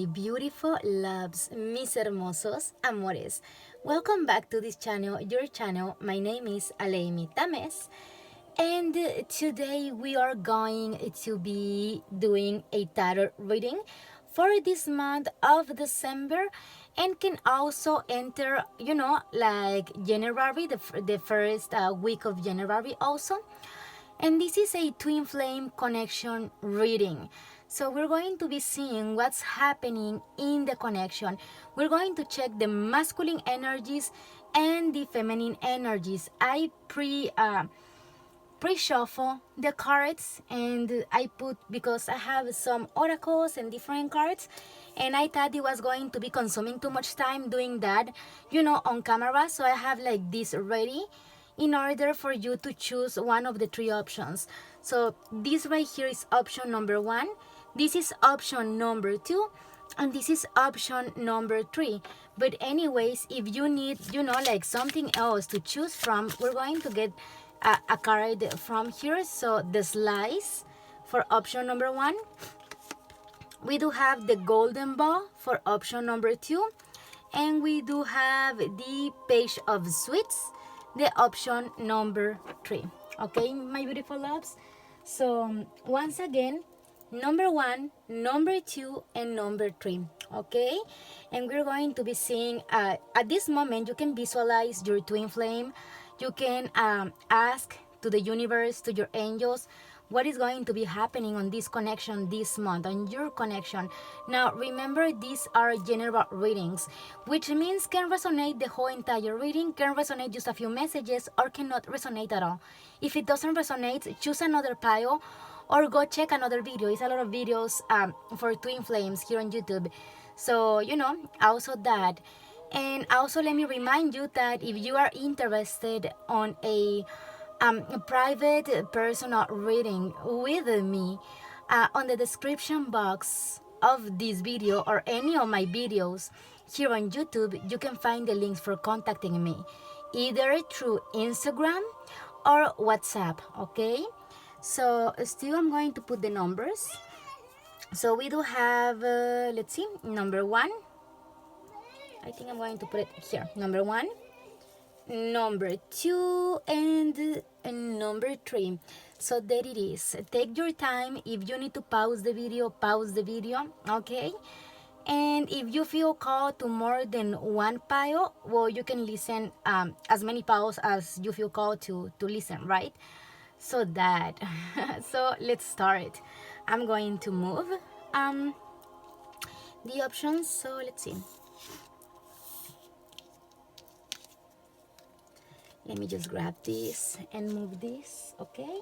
my beautiful loves, mis hermosos amores. Welcome back to this channel, your channel. My name is Aleimi Tames, and today we are going to be doing a tarot reading for this month of December, and can also enter, like January, the first week of January also. And this is a twin flame connection reading. So we're going to be seeing what's happening in the connection. We're going to check the masculine energies and the feminine energies. I pre-shuffle the cards, and I put, because I have some oracles and different cards, and I thought it was going to be consuming too much time doing that, on camera. So I have like this ready in order for you to choose one of the three options. So this right here is option number 1, this is option number 2, and this is option number 3. But anyways, if you need, like something else to choose from, we're going to get a card from here. So the slice for option number 1, we do have the golden ball for option number 2, and we do have the page of sweets, the option number 3. Okay, my beautiful loves. So once again, number 1, number 2, and number 3. Okay, and we're going to be seeing at this moment, you can visualize your twin flame. You can ask to the universe, to your angels, what is going to be happening on this connection this month, on your connection. Now remember, these are general readings, which means can resonate the whole entire reading, can resonate just a few messages, or cannot resonate at all. If it doesn't resonate, choose another pile or go check another video. It's a lot of videos for twin flames here on YouTube. So also that. And also let me remind you that if you are interested on a private personal reading with me, on the description box of this video or any of my videos here on YouTube, you can find the links for contacting me, either through Instagram or WhatsApp. Okay, so still I'm going to put the numbers. So we do have let's see, number 1, I think I'm going to put it here, number 1, number 2, and number 3. So there it is. Take your time. If you need to pause the video, okay? And if you feel called to more than one pile, well, you can listen as many piles as you feel called to listen, right? So that so let's start. I'm going to move the options. So let's see. Let me just grab this and move this, okay?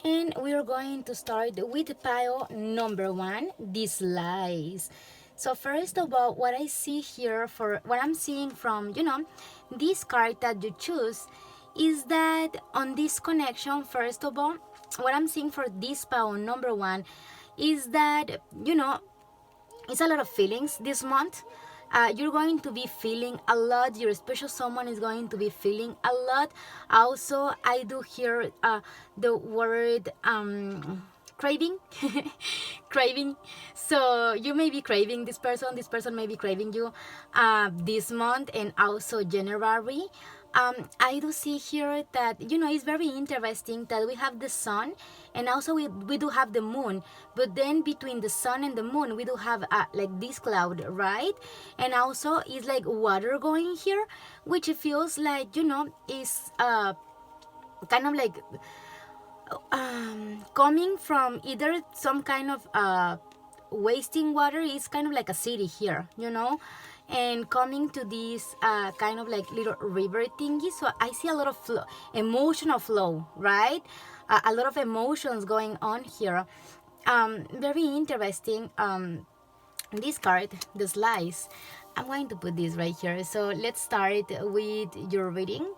And we're going to start with pile number 1, these lies. So first of all, what I see here, for what I'm seeing from, this card that you choose, is that on this connection, first of all, what I'm seeing for this pile number 1 is that, it's a lot of feelings this month. You're going to be feeling a lot. Your special someone is going to be feeling a lot. Also, I do hear the word craving. Craving. So you may be craving this person may be craving you this month, and also January. I do see here that, it's very interesting that we have the sun, and also we do have the moon, but then between the sun and the moon, we do have like this cloud, right? And also it's like water going here, which feels like, is kind of like coming from either some kind of wasting water. Is kind of like a city here, and coming to this kind of like little river thingy. So I see a lot of emotional flow, right? A lot of emotions going on here. Very interesting. This card, the slice, I'm going to put this right here. So let's start with your reading.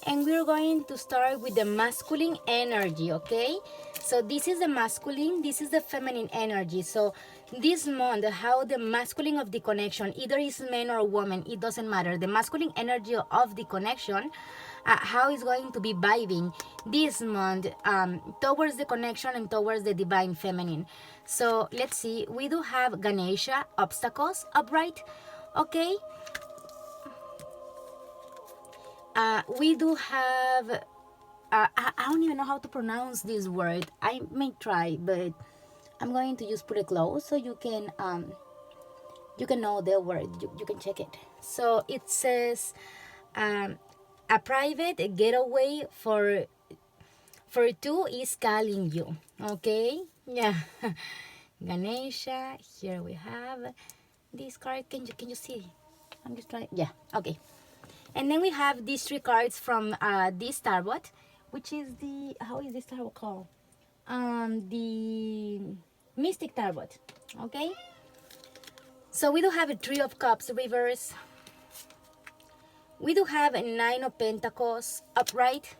And we're going to start with the masculine energy, okay? So this is the masculine, this is the feminine energy. So this month, how the masculine of the connection, either is man or woman, it doesn't matter. The masculine energy of the connection, how it's going to be vibing this month towards the connection and towards the divine feminine. So let's see, we do have Ganesha, obstacles, upright, okay. We do have I don't even know how to pronounce this word. I may try, but I'm going to just put it close so you can know the word. You can check it. So it says a private getaway for two is calling you. Okay, yeah. Ganesha. Here we have this card. Can you see? I'm just trying. Yeah. Okay. And then we have these three cards from this tarot, which is the, how is this tarot called? The Mystic Tarot, okay? So we do have a Three of Cups reverse. We do have a Nine of Pentacles upright.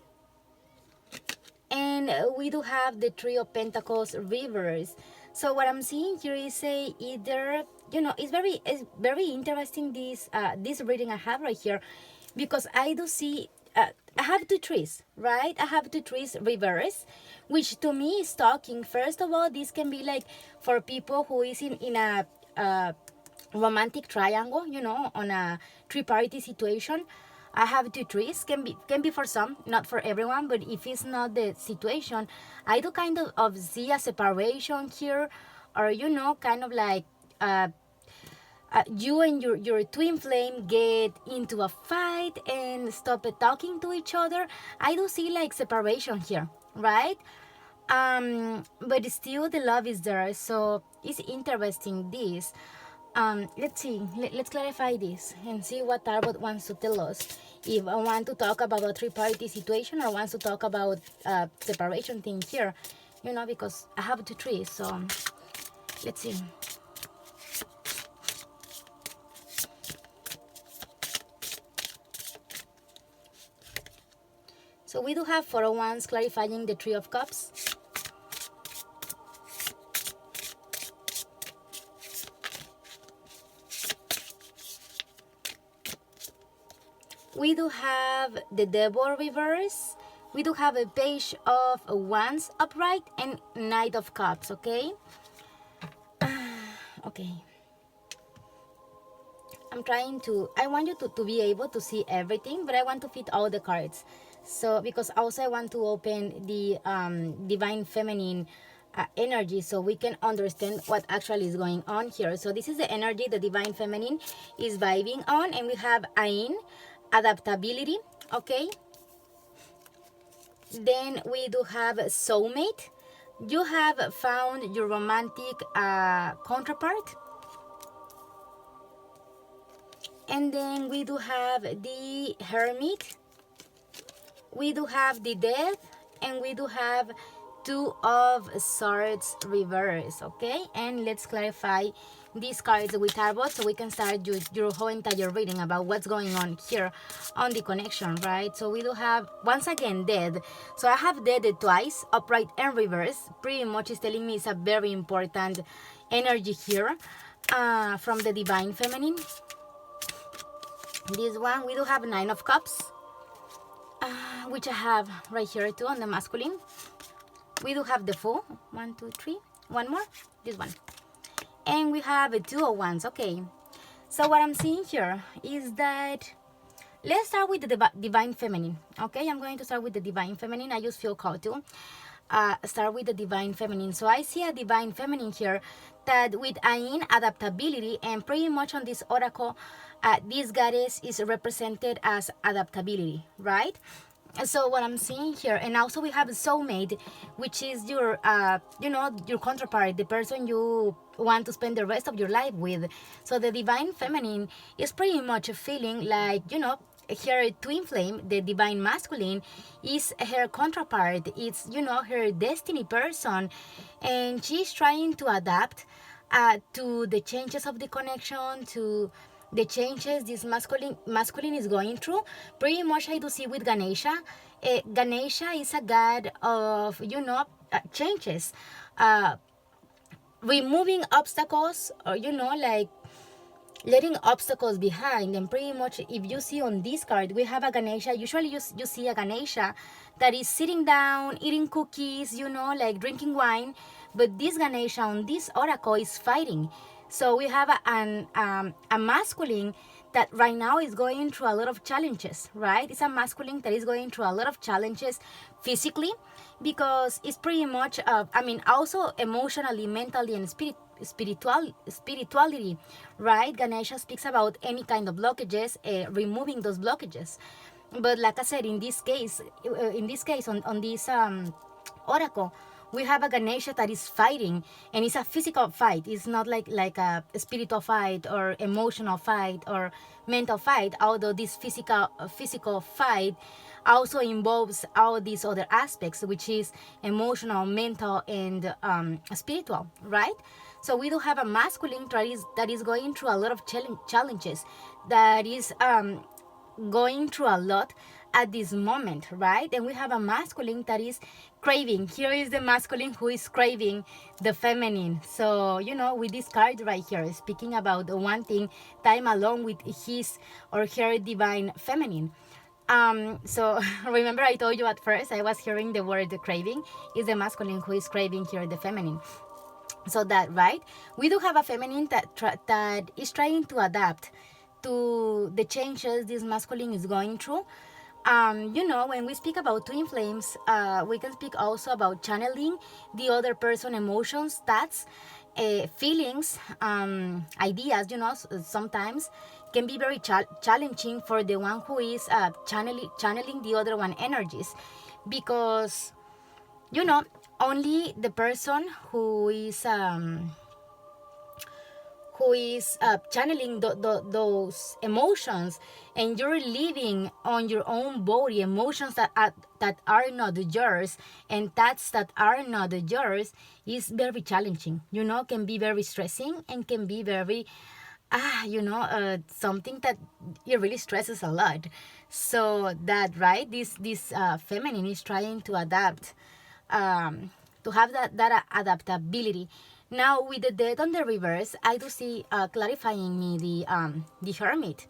And we do have the Three of Pentacles reverse. So what I'm seeing here is either, it's very interesting, this reading I have right here, because I do see I have two trees, right? I have two trees reverse, which to me is talking. First of all, this can be like for people who is in a romantic triangle, on a three-party situation. I have two trees. Can be for some, not for everyone. But if it's not the situation, I do kind of see a separation here, or kind of like you and your twin flame get into a fight and stop talking to each other. I do see like separation here, right? But still the love is there. So it's interesting, this. Let's see, let's clarify this and see what Tarot wants to tell us. If I want to talk about a three-party situation or wants to talk about separation thing here, because I have two trees. So let's see. So we do have Four of Wands clarifying the Three of Cups. We do have the Devil reverse. We do have a Page of Wands upright and Knight of Cups, okay? Okay. I want you to be able to see everything, but I want to fit all the cards. So, because also I want to open the Divine Feminine energy so we can understand what actually is going on here. So this is the energy the Divine Feminine is vibing on, and we have Ain, adaptability, okay? Then we do have soulmate. You have found your romantic counterpart. And then we do have the Hermit. We do have the Death. And we do have Two of Swords reverse, okay? And let's clarify these cards with Tarot so we can start your whole entire reading about what's going on here on the connection, right? So we do have, once again, Dead. So I have Dead twice, upright and reverse. Pretty much is telling me it's a very important energy here from the Divine Feminine. This one, we do have Nine of Cups, which I have right here too on the masculine. We do have the Fool. 1, 2, 3. One more. This one. And we have a Two of Wands. Okay. So what I'm seeing here is that, let's start with the Divine Feminine. Okay, I'm going to start with the Divine Feminine. I just feel called to start with the Divine Feminine. So I see a Divine Feminine here that with Ain, adaptability, and pretty much on this oracle, this goddess is represented as adaptability, right? So what I'm seeing here, and also we have a soulmate, which is your your counterpart, the person you want to spend the rest of your life with. So the Divine Feminine is pretty much a feeling like, her twin flame, the Divine Masculine, is her counterpart. It's, her destiny person, and she's trying to adapt to the changes of the connection, to the changes this masculine is going through. Pretty much I do see with Ganesha. Ganesha is a god of, changes, uh, removing obstacles, or like letting obstacles behind. And pretty much, if you see on this card, we have a Ganesha. Usually you see a Ganesha that is sitting down eating cookies, like drinking wine. But this Ganesha on this oracle is fighting. So we have a masculine that right now is going through a lot of challenges, right? It's a masculine that is going through a lot of challenges physically, because it's pretty much also emotionally, mentally, and spirituality, right? Ganesha speaks about any kind of blockages, removing those blockages. But like I said, in this case on this oracle, we have a Ganesha that is fighting, and it's a physical fight. It's not like a spiritual fight or emotional fight or mental fight. Although this physical fight also involves all these other aspects, which is emotional, mental, and spiritual, right? So we do have a masculine that is going through a lot of challenges, that is going through a lot at this moment, right? And we have a masculine that is craving. Here is the masculine who is craving the feminine. So, with this card right here, speaking about wanting time alone with his or her divine feminine. So remember I told you at first I was hearing the word craving. Is the masculine who is craving here the feminine. So that, right, we do have a feminine that is trying to adapt to the changes this masculine is going through. When we speak about twin flames, we can speak also about channeling the other person emotions, thoughts, feelings, ideas. Sometimes can be very challenging for the one who is channeling the other one energies, because only the person who is channeling those emotions, and you're living on your own body emotions that are not yours, and thoughts that are not yours, is very challenging. Can be very stressing, and can be very something that it really stresses a lot. So that, right, this feminine is trying to adapt, to have that adaptability. Now, with the death on the reverse, I do see, clarifying me, the hermit.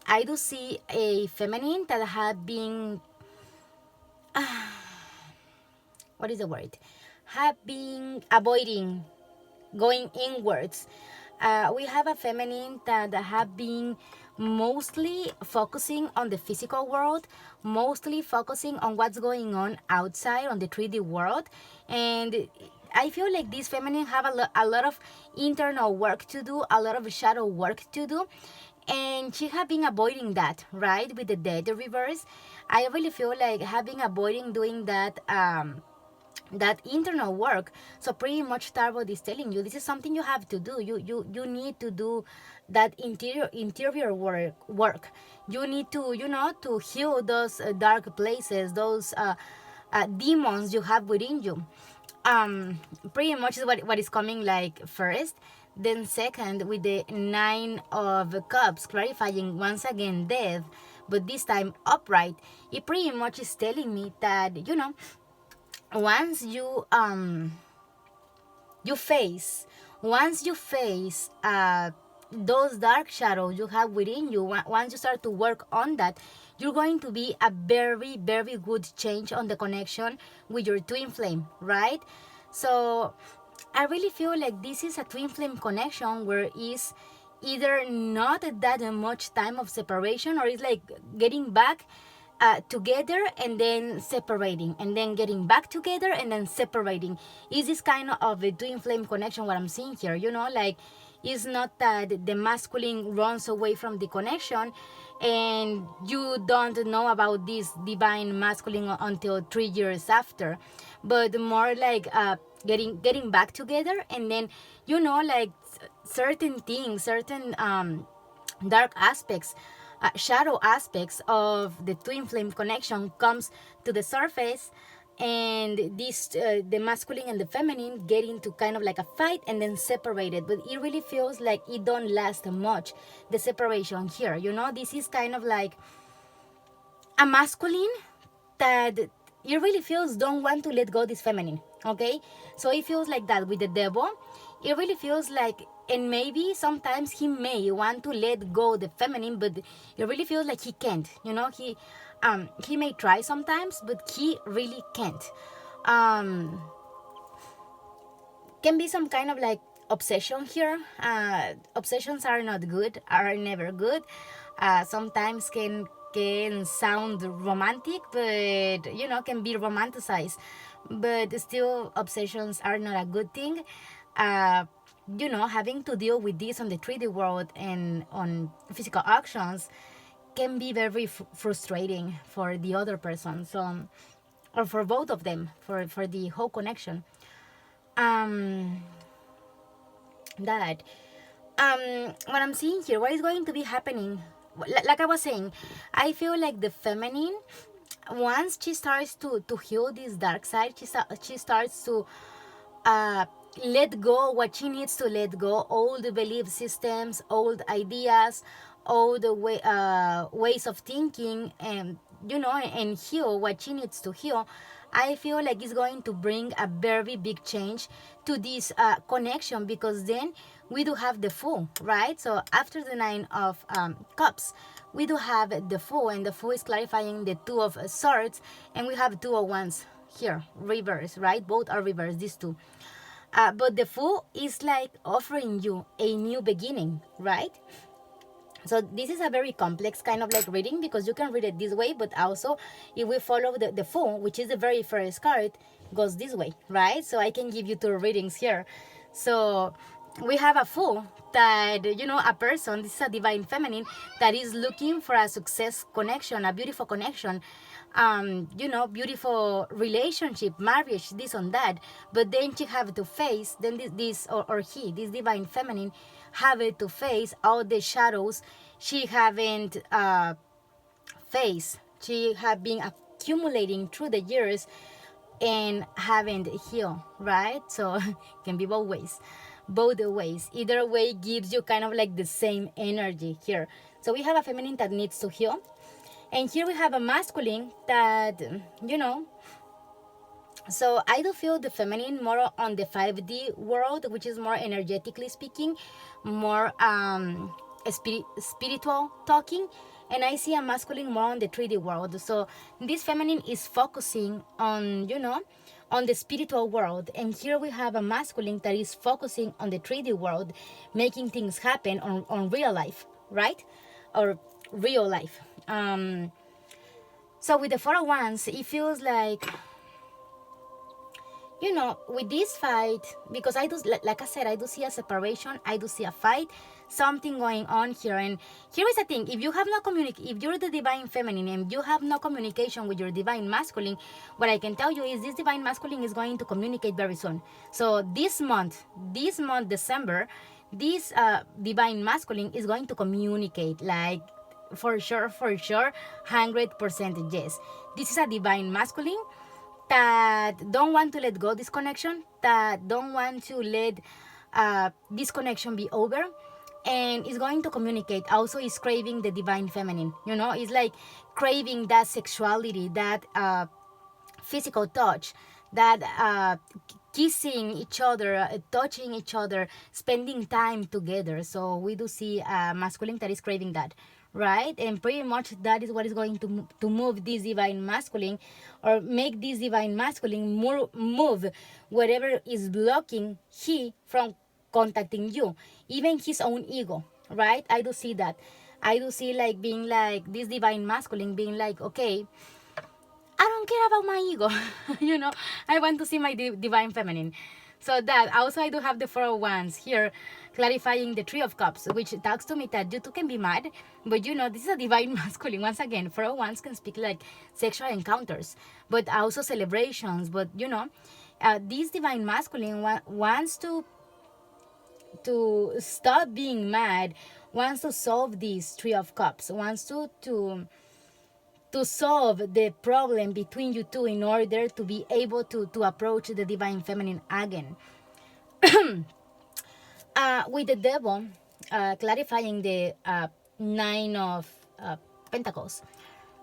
I do see a feminine that have been, what is the word? Have been avoiding going inwards. We have a feminine that have been mostly focusing on the physical world, mostly focusing on what's going on outside on the 3D world. And I feel like this feminine have a lot of internal work to do, a lot of shadow work to do. And she have been avoiding that, right? With the death reverse, I really feel like having avoiding doing that internal work. So pretty much Tarot is telling you this is something you have to do. You need to do that interior work. You need to heal those dark places, those demons you have within you. Pretty much is what is coming like first. Then second, with the 9 of Cups, clarifying once again death, but this time upright. It pretty much is telling me that once you face those dark shadows you have within you, once you start to work on that, you're going to be a very, very good change on the connection with your twin flame, right? So I really feel like this is a twin flame connection where is either not that much time of separation, or it's like getting back together and then separating, and then getting back together and then separating. Is this kind of a twin flame connection what I'm seeing here? Like, it's not that the masculine runs away from the connection and you don't know about this divine masculine until 3 years after, but more like getting back together, and then like certain things, certain dark aspects, shadow aspects of the twin flame connection comes to the surface, and this the masculine and the feminine get into kind of like a fight and then separated. But it really feels like it don't last much, the separation here. This is kind of like a masculine that it really feels don't want to let go this feminine. Okay, so it feels like that with the devil. It really feels like, and maybe sometimes he may want to let go the feminine, but it really feels like he can't. He may try sometimes, but he really can't. um can be some kind of like obsession here. Obsessions are not good, are never good. Sometimes can sound romantic, but can be romanticized, but still obsessions are not a good thing. uh, Having to deal with this on the 3D world and on physical actions can be very frustrating for the other person, so, or for both of them, for the whole connection. um that What I'm seeing here, what is going to be happening, like I was saying, I feel like the feminine, once she starts to heal this dark side, she starts to uh let go what she needs to let go, all the belief systems, old ideas, all the ways of thinking, and heal what she needs to heal. I feel like it's going to bring a very big change to this connection, because then we do have the Fool, right? So after the Nine of Cups, we do have the Fool, and the Fool is clarifying the Two of Swords, and we have Two of Wands here, reverse, right? Both are reverse, these two. But the Fool is like offering you a new beginning, right? So this is a very complex kind of like reading, because you can read it this way, but also if we follow the Fool, which is the very first card, goes this way, right? So I can give you two readings here. So we have a Fool that, a person, this is a divine feminine, that is looking for a success connection, a beautiful connection, beautiful relationship, marriage, this and that. But then she have to face, then this or he, this divine feminine, have it to face all the shadows she haven't faced. She have been accumulating through the years and haven't healed, right? So can be both ways. Both ways. Either way gives you kind of like the same energy here. So we have a feminine that needs to heal. And here we have a masculine that, so I do feel the feminine more on the 5D world, which is more energetically speaking, more spiritual talking. And I see a masculine more on the 3D world. So this feminine is focusing on, on the spiritual world. And here we have a masculine that is focusing on the 3D world, making things happen on real life, right? Or real life. So with the Four of Wands, it feels like, with this fight, because I do, like I said, I do see a separation, I do see a fight, something going on here. And here is the thing: if you have no if you're the divine feminine and you have no communication with your divine masculine, what I can tell you is this divine masculine is going to communicate very soon. So this month, December, this divine masculine is going to communicate, like, for sure, 100% yes. This is a divine masculine that don't want to let go this connection, that don't want to let this connection be over, and is going to communicate. Also is craving the divine feminine, it's like craving that sexuality, that physical touch, that kissing each other, touching each other, spending time together. So we do see a masculine that is craving that, right? And pretty much that is what is going to move this divine masculine, or make this divine masculine move whatever is blocking he from contacting you, even his own ego, right? I do see that. I do see like being like this divine masculine being like, okay, I don't care about my ego. I want to see my divine feminine. So that also I do have the Four of Wands here, clarifying the Three of Cups, which talks to me that you two can be mad, but this is a divine masculine. Once again, Four of Wands can speak like sexual encounters, but also celebrations. But this divine masculine wants to stop being mad, wants to solve these Three of Cups, wants to solve the problem between you two in order to be able to approach the divine feminine again. With the devil, clarifying the Nine of Pentacles.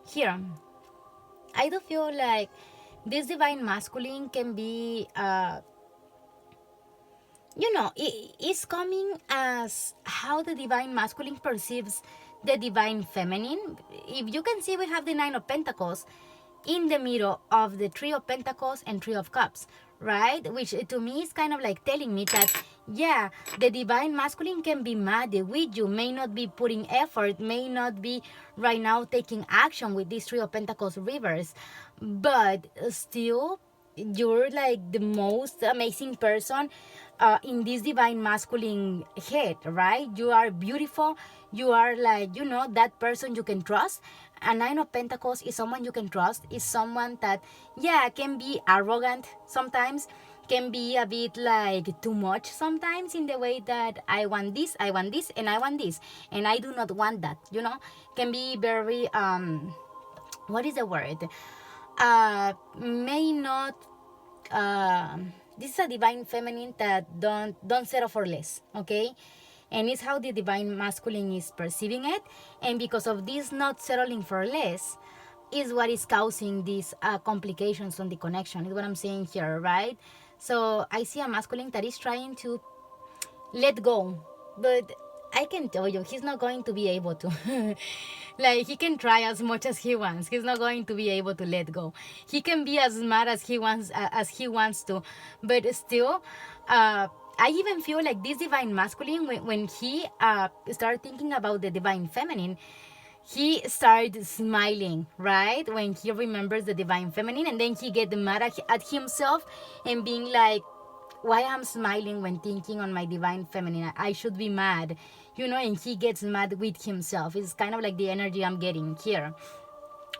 Here, I do feel like this divine masculine can be it's coming as how the divine masculine perceives the divine feminine. If you can see, we have the Nine of Pentacles in the middle of the Three of Pentacles and Three of Cups, right? Which to me is kind of like telling me that, yeah, the divine masculine can be mad with you, may not be putting effort, may not be right now taking action with this Three of Pentacles reverse, but still you're like the most amazing person in this divine masculine head, right? You are beautiful. You are like, that person you can trust. A Nine of Pentacles is someone you can trust, is someone that, yeah, can be arrogant sometimes, can be a bit like too much sometimes in the way that I want this, and I want this, and I do not want that, can be very, what is the word? May not this is a divine feminine that don't settle for less, okay? And it's how the divine masculine is perceiving it, and because of this not settling for less is what is causing these complications on the connection, is what I'm saying here, right? So I see a masculine that is trying to let go, but I can tell you he's not going to be able to. Like, he can try as much as he wants, he's not going to be able to let go. He can be as mad as he wants to, but still, I even feel like this divine masculine, when he started thinking about the divine feminine, he started smiling, right, when he remembers the divine feminine, and then he get mad at himself and being like, why I'm smiling when thinking on my divine feminine? I should be mad, and he gets mad with himself. It's kind of like the energy I'm getting here,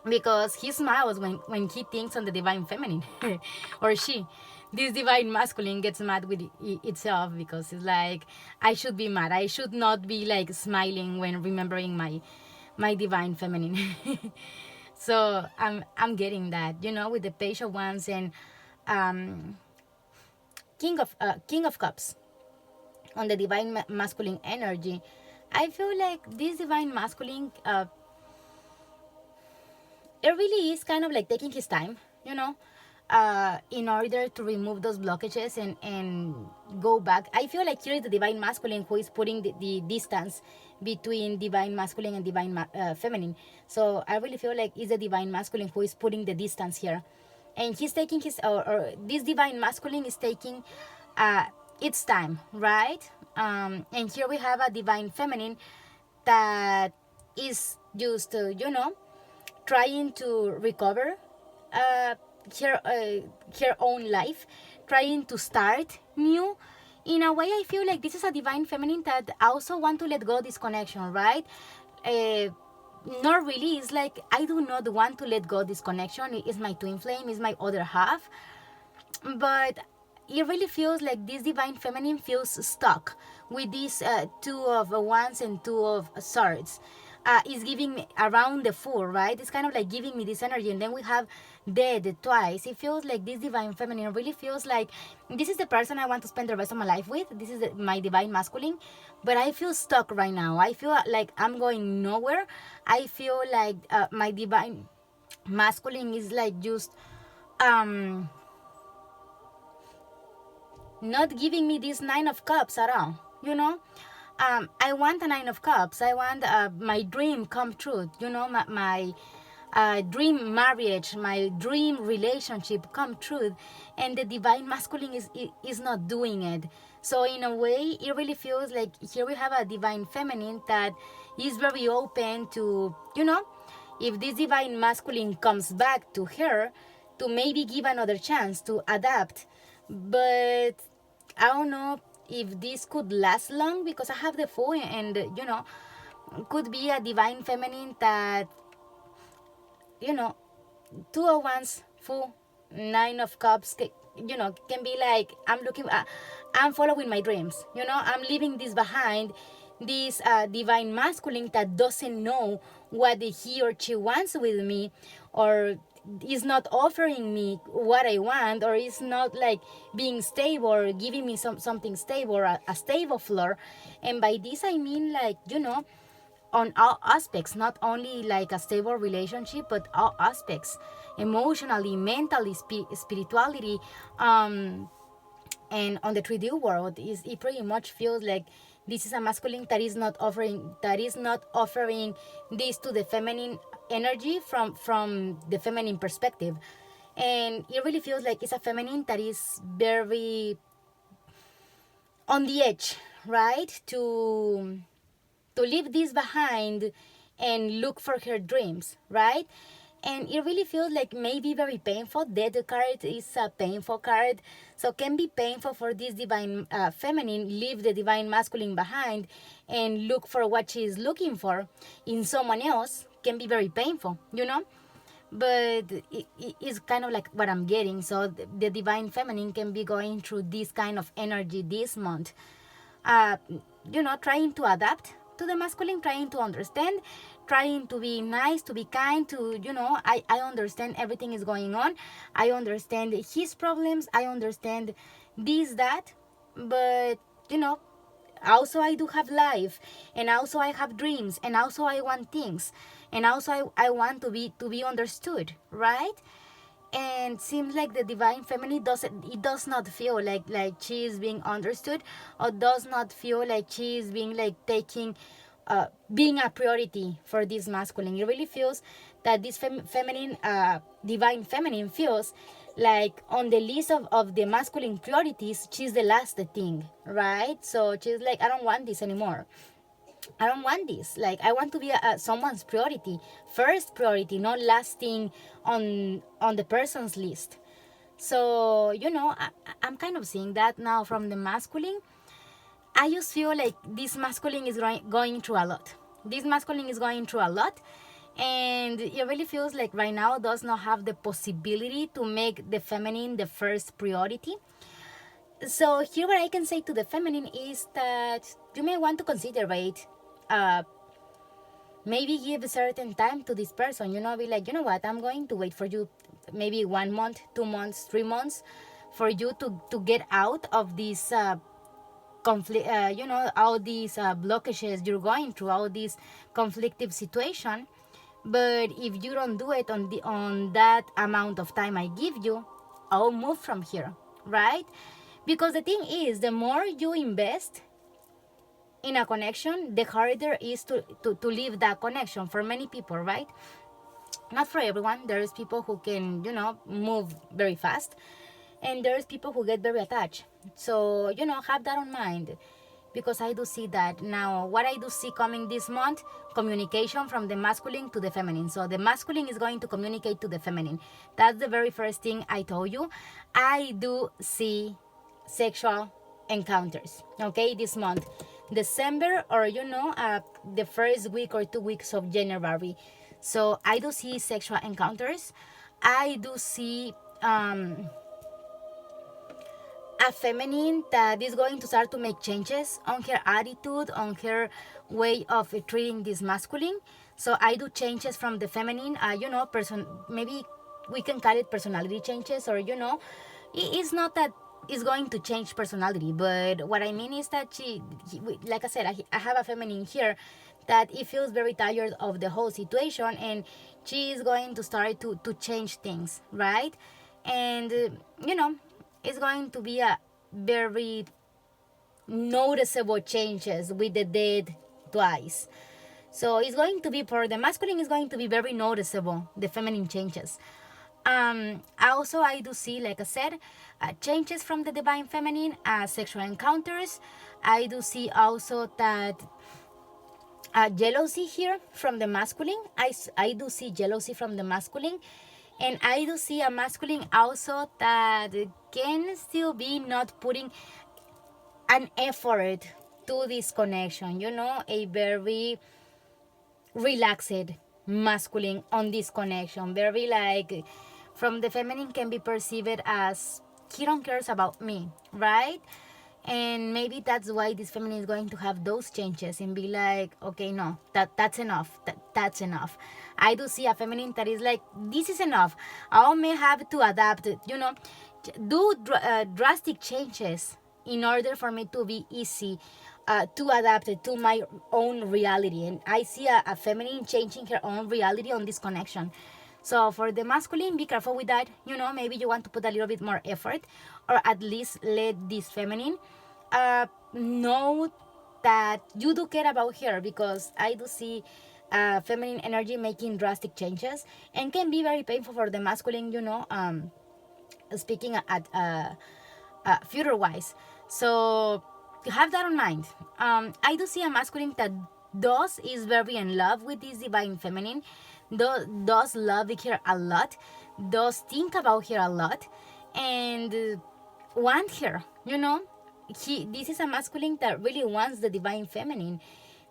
because he smiles when he thinks on the divine feminine. Or she, this divine masculine, gets mad with itself, because it's like, I should be mad, I should not be like smiling when remembering my divine feminine. So I'm getting that, with the Page of Wands and um King of Cups on the divine masculine energy. I feel like this divine masculine, it really is kind of like taking his time, in order to remove those blockages and go back. I feel like here is the divine masculine who is putting the distance between divine masculine and divine feminine. So I really feel like it's the divine masculine who is putting the distance here, and he's taking or this divine masculine is taking its time, right? And here we have a divine feminine that is just trying to recover uh, her own life, trying to start new. In a way, I feel like this is a divine feminine that also want to let go this connection, right? Not really. It's like, I do not want to let go this connection. It is my twin flame, is my other half, but it really feels like this divine feminine feels stuck with these Two of Wands and Two of Swords. Is giving me around the Fool, right? It's kind of like giving me this energy, and then we have Dead twice. It feels like this divine feminine really feels like this is the person I want to spend the rest of my life with. This is my divine masculine, but I feel stuck right now. I feel like I'm going nowhere. I feel like my divine masculine is like just not giving me this Nine of Cups at all, I want a Nine of Cups. I want my dream come true, my dream marriage, my dream relationship come true, and the divine masculine is not doing it. So in a way, it really feels like here we have a divine feminine that is very open to, if this divine masculine comes back to her, to maybe give another chance to adapt. But I don't know if this could last long, because I have the Fool, and could be a divine feminine that, Two of Wands, Fool, Nine of Cups, can be like, I'm following my dreams, I'm leaving this behind, this divine masculine that doesn't know what he or she wants with me, or is not offering me what I want, or is not like being stable or giving me something stable, or a stable floor. And by this I mean, like, on all aspects, not only like a stable relationship, but all aspects, emotionally, mentally, spirituality, and on the 3D world. It pretty much feels like this is a masculine that is not offering this to the feminine energy from the feminine perspective. And it really feels like it's a feminine that is very on the edge, right, to leave this behind and look for her dreams, right? And it really feels like maybe very painful. The card is a painful card, so can be painful for this divine feminine leave the divine masculine behind and look for what she is looking for in someone else. Can be very painful, but it's kind of like what I'm getting. So the divine feminine can be going through this kind of energy this month, uh, trying to adapt to the masculine, trying to understand, trying to be nice, to be kind, to, I understand everything is going on. I understand his problems. I understand this, that, but, also I do have life, and also I have dreams, and also I want things, and also I want to be understood, right? And seems like the divine feminine does not feel like she is being understood, or does not feel like she is being like taking being a priority for this masculine. It really feels that this feminine divine feminine feels like on the list of the masculine priorities, she's the last thing, right? So she's like, I don't want this anymore. I don't want this. Like, I want to be someone's priority, first priority, not last thing on the person's list. So, I'm kind of seeing that now from the masculine. I just feel like this masculine is going through a lot. This masculine is going through a lot, and it really feels like right now does not have the possibility to make the feminine the first priority. So here what I can say to the feminine is that you may want to consider it. Maybe give a certain time to this person, be like, you know what, I'm going to wait for you maybe 1 month, 2 months, 3 months for you to get out of this conflict, all these blockages you're going through, all this conflictive situation. But if you don't do it on that amount of time I give you, I'll move from here, right? Because the thing is, the more you invest in a connection, the harder it is to leave that connection for many people, right? Not for everyone. There's people who can, move very fast, and there's people who get very attached. So, have that on mind, because I do see that now. What I do see coming this month, communication from the masculine to the feminine. So the masculine is going to communicate to the feminine. That's the very first thing I told you. I do see sexual encounters, okay, this month, December, or the first week or 2 weeks of January. So I do see sexual encounters. I do see a feminine that is going to start to make changes on her attitude, on her way of treating this masculine. So I do changes from the feminine, maybe we can call it personality changes, or it's not that it's going to change personality, but what I mean is that like I said, I have a feminine here that it feels very tired of the whole situation, and she is going to start to change things, right? And it's going to be a very noticeable changes with the dead twice. So it's going to be, for the masculine, is going to be very noticeable, the feminine changes. Also, I do see, like I said, changes from the divine feminine, sexual encounters. I do see also that jealousy here from the masculine. I do see jealousy from the masculine. And I do see a masculine also that can still be not putting an effort to this connection, a very relaxed masculine on this connection. Very like, from the feminine can be perceived as, he don't cares about me, right? And maybe that's why this feminine is going to have those changes and be like, okay, no, that's enough. That's enough. I do see a feminine that is like, this is enough. I may have to adapt, do drastic changes in order for me to be easy to adapt it to my own reality. And I see a feminine changing her own reality on this connection. So for the masculine, be careful with that. Maybe you want to put a little bit more effort, or at least let this feminine know that you do care about her, because I do see feminine energy making drastic changes and can be very painful for the masculine, speaking at future wise. So have that in mind. I do see a masculine that is very in love with this divine feminine, does love her a lot, does think about her a lot, and want her. This is a masculine that really wants the divine feminine.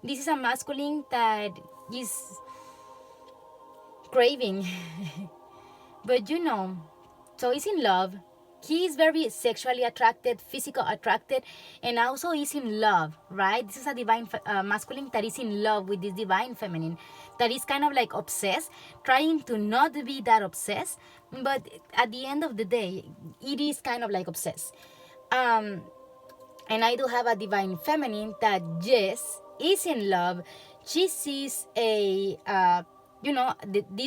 This is a masculine that is craving. But so he's in love. He is very sexually attracted, physical attracted, and also is in love, right? This is a divine masculine that is in love with this divine feminine, that is kind of like obsessed, trying to not be that obsessed, but at the end of the day, it is kind of like obsessed. And I do have a divine feminine that, yes, is in love. She sees this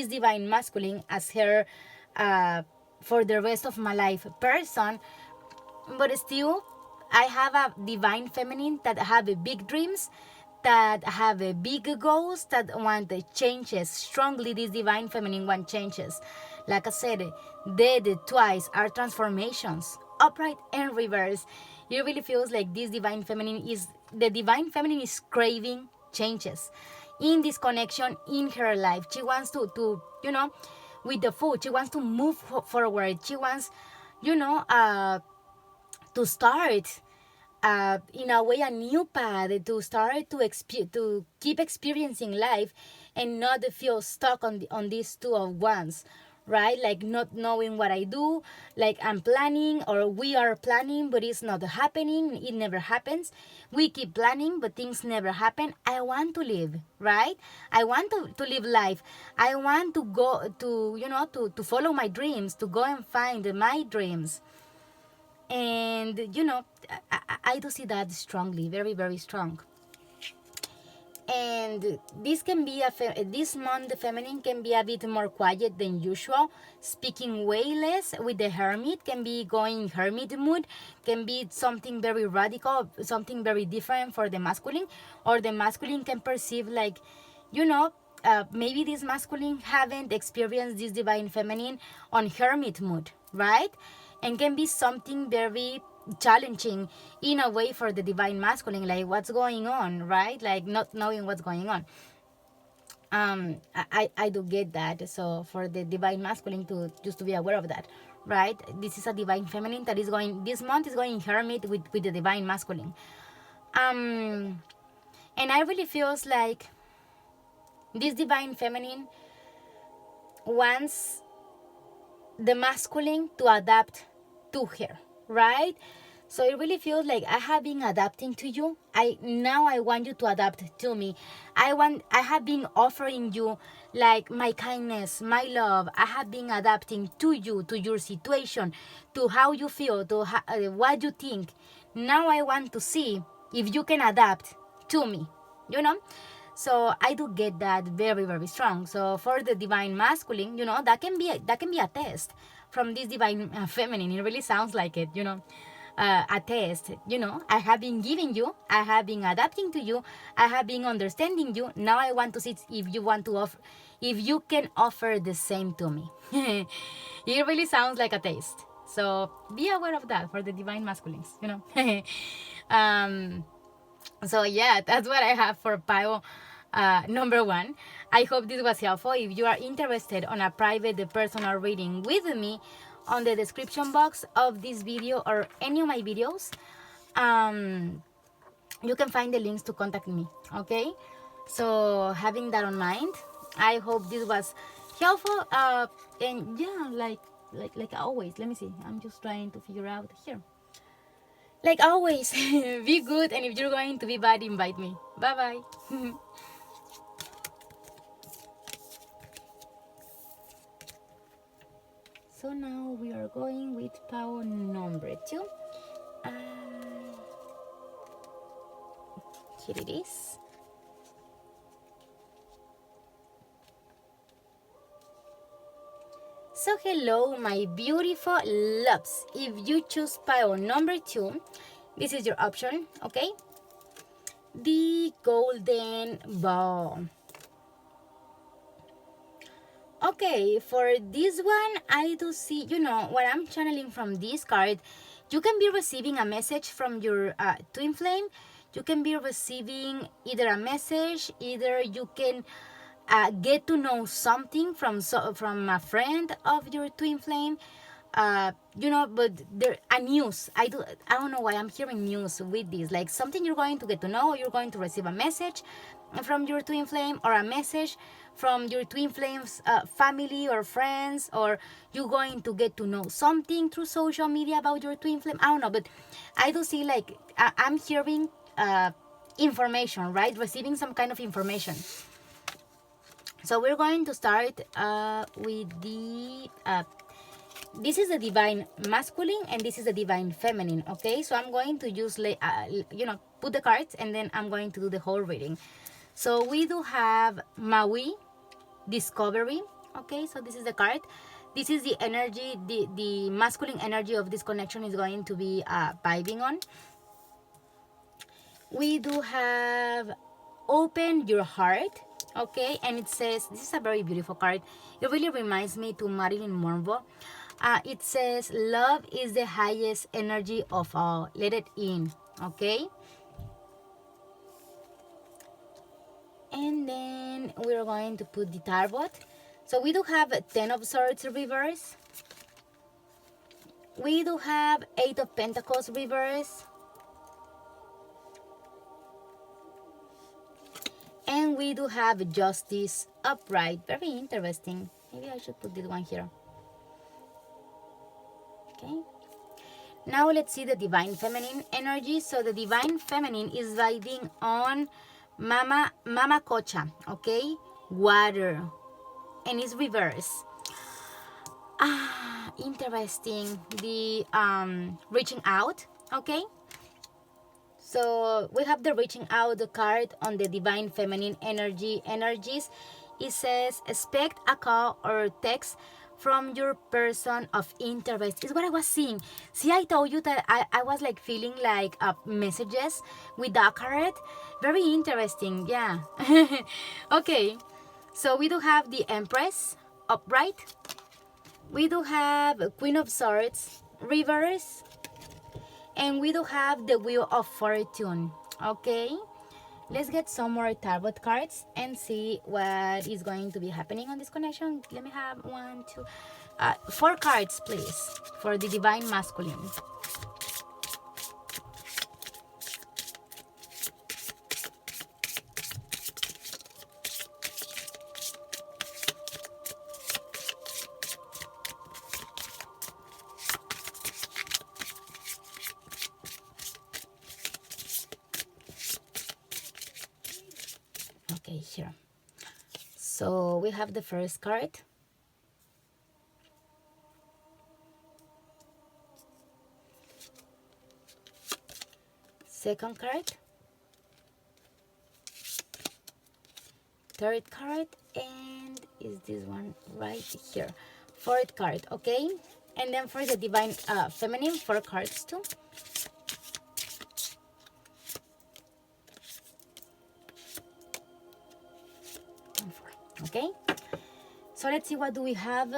divine masculine as her for the rest of my life person, but still I have a divine feminine that have big dreams, that have big goals, that want changes strongly. This divine feminine want changes. Like I said, dead twice are transformations, upright and reverse. It really feels like this divine feminine is craving changes in this connection in her life. She wants to with the food, she wants to move forward. She wants to start in a way a new path, to start to keep experiencing life and not feel stuck on these two of ones, right? Like not knowing what I do, like I'm planning or we are planning, but it's not happening. It never happens. We keep planning, but things never happen. I want to live, right? I want to live life. I want to go to follow my dreams, to go and find my dreams. And I do see that strongly, very, very strong. And this can be this month the feminine can be a bit more quiet than usual, speaking way less. With the hermit, can be going hermit mood, can be something very radical, something very different for the masculine, or the masculine can perceive like maybe this masculine haven't experienced this divine feminine on hermit mood, right? And can be something very challenging in a way for the divine masculine, like what's going on, right? Like not knowing what's going on. I do get that. So for the divine masculine to just to be aware of that, right? This is a divine feminine that is going, this month is going hermit with the divine masculine. And I really feels like this divine feminine wants the masculine to adapt to her, right? So it really feels like I have been adapting to you. Now I want you to adapt to me. I have been offering you like my kindness, my love. I have been adapting to you, to your situation, to how you feel, to what you think. Now I want to see if you can adapt to me, So I do get that very, very strong. So for the divine masculine, that can be a test from this divine feminine. It really sounds like it, a test. I have been giving you, I have been adapting to you, I have been understanding you. Now I want to see if you want to offer, if you can offer the same to me. It really sounds like a taste. So be aware of that for the divine masculines, So yeah, that's what I have for pile number 1. I hope this was helpful. If you are interested on a private personal reading with me, on the description box of this video or any of my videos, you can find the links to contact me. Okay, so having that on mind, I hope this was helpful. And yeah, like always, let me see, I'm just trying to figure out here. Like always, be good, and if you're going to be bad, invite me. Bye bye. So now we are going with power number 2. Here it is. So hello, my beautiful loves. If you choose pile number 2, this is your option, okay? The golden ball. Okay, for this one, I do see, what I'm channeling from this card, you can be receiving a message from your twin flame. You can be receiving either a message, either you can get to know something from a friend of your twin flame. But there a news. I don't know why I'm hearing news with this. Like something you're going to get to know. You're going to receive a message from your twin flame, or a message from your twin flame's family or friends, or you're going to get to know something through social media about your twin flame. I don't know, but I do see like I'm hearing information, right? Receiving some kind of information. So we're going to start with the this is the divine masculine and this is the divine feminine, okay? So I'm going to use put the cards, and then I'm going to do the whole reading. So we do have Maui, discovery, okay? So this is the card. This is the energy, the masculine energy of this connection is going to be vibing on. We do have open your heart, okay? And it says, this is a very beautiful card. It really reminds me to Marilyn Monroe. It says, love is the highest energy of all. Let it in, okay? And then we're going to put the tarot. So we do have 10 of Swords reverse. We do have 8 of Pentacles reverse. And we do have Justice upright. Very interesting. Maybe I should put this one here. Okay. Now let's see the divine feminine energy. So the divine feminine is vibing on Mama Cocha, okay? Water. And it's reverse. Interesting. The reaching out, okay? So we have the reaching out card on the divine feminine energies. It says, expect a call or text from your person of interest. Is what I was seeing. See, I told you that I was like feeling like messages with that card. Very interesting, yeah. Okay, so we do have the Empress upright. We do have Queen of Swords reverse. And we do have the Wheel of Fortune, okay? Let's get some more tarot cards and see what is going to be happening on this connection. Let me have 4 cards, please, for the divine masculine. Okay, here. So we have the first card. Second card. Third card. And is this one right here? Fourth card, okay? And then for the divine feminine, 4 cards too. Okay, so let's see, what do we have?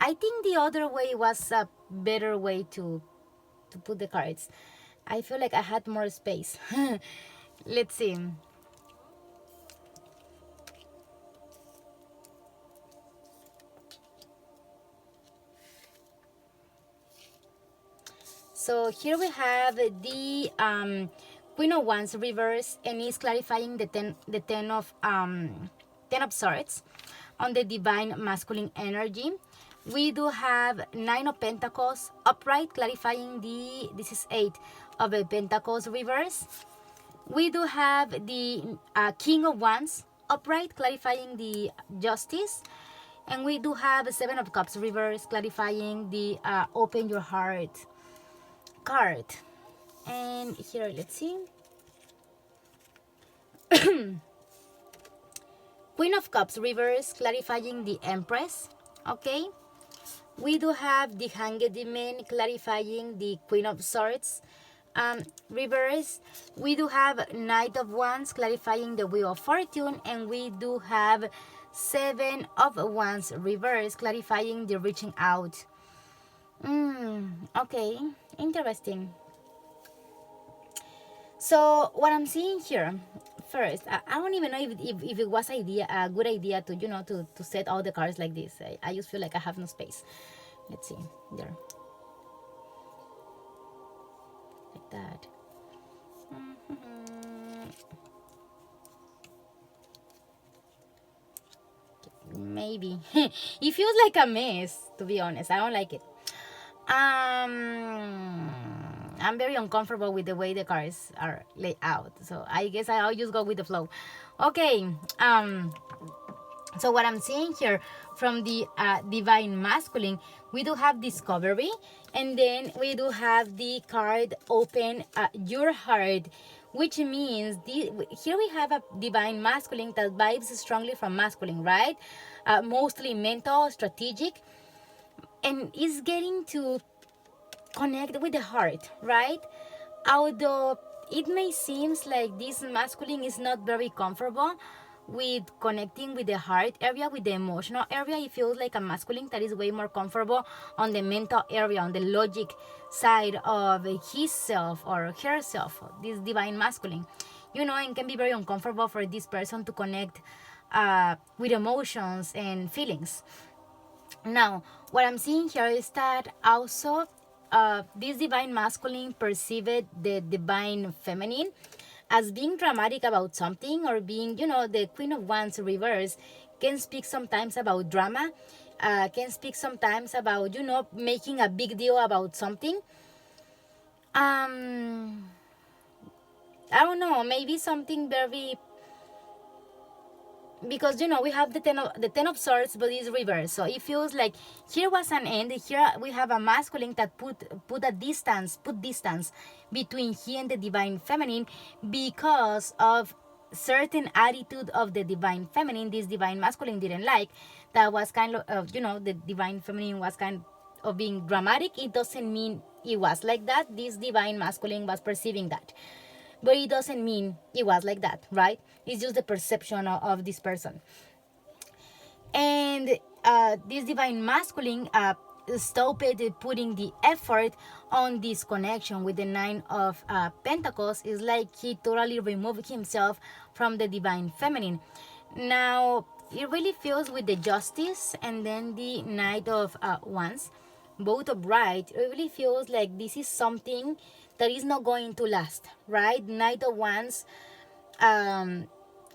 I think the other way was a better way to put the cards. I feel like I had more space. Let's see. So here we have the Queen of Wands reverse, and is clarifying the 10 of Swords on the divine masculine energy. We do have 9 of Pentacles upright, clarifying this is 8 of Pentacles reverse. We do have the King of Wands upright, clarifying the Justice. And we do have 7 of Cups reverse, clarifying the open your heart card. And here, let's see. Queen of Cups reverse, clarifying the Empress. Okay, we do have the Hanged Demon clarifying the Queen of Swords. Reverse, we do have Knight of Wands clarifying the Wheel of Fortune, and we do have Seven of Wands reverse clarifying the reaching out. Okay, interesting. So what I'm seeing here, first, I don't even know if it was a good idea to, to set all the cards like this. I just feel like I have no space. Let's see, there, like that. Maybe it feels like a mess, to be honest. I don't like it. I'm very uncomfortable with the way the cards are laid out, so I guess I'll just go with the flow. Okay, so what I'm seeing here from the Divine Masculine, we do have Discovery, and then we do have the card Open Your Heart, which means here we have a Divine Masculine that vibes strongly from masculine, right? Mostly mental, strategic, and is getting to connect with the heart, right? Although it may seem like this masculine is not very comfortable with connecting with the heart area, with the emotional area. It feels like a masculine that is way more comfortable on the mental area, on the logic side of his self or herself, this Divine Masculine, and can be very uncomfortable for this person to connect with emotions and feelings. Now, what I'm seeing here is that also this Divine Masculine perceived the Divine Feminine as being dramatic about something, or being, the Queen of Wands reverse can speak sometimes about drama, can speak sometimes about, making a big deal about something. I don't know, maybe something very, because we have the ten of swords, but it's reversed, so it feels like here was an end. Here we have a masculine that put distance between he and the Divine Feminine because of certain attitude of the Divine Feminine this Divine Masculine didn't like. That was kind of the Divine Feminine was kind of being dramatic. It doesn't mean it was like that. This Divine Masculine was perceiving that, but it doesn't mean it was like that, right? It's just the perception of this person. And this Divine Masculine stopped putting the effort on this connection with the Nine of Pentacles. It's like he totally removed himself from the Divine Feminine. Now, it really feels with the Justice and then the Knight of Wands, both upright. It really feels like this is something that is not going to last, right? Knight of Wands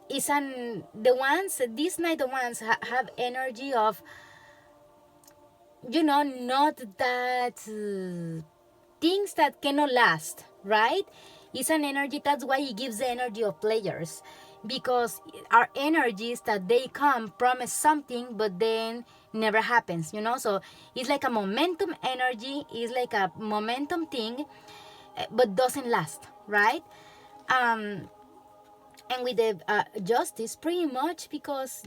is this Knight of Wands have energy of, not that things that cannot last, right? It's an energy, that's why it gives the energy of players, because our energies that they come promise something but then never happens, so it's like a momentum energy, it's like a momentum thing, but doesn't last, right? And with the Justice, pretty much, because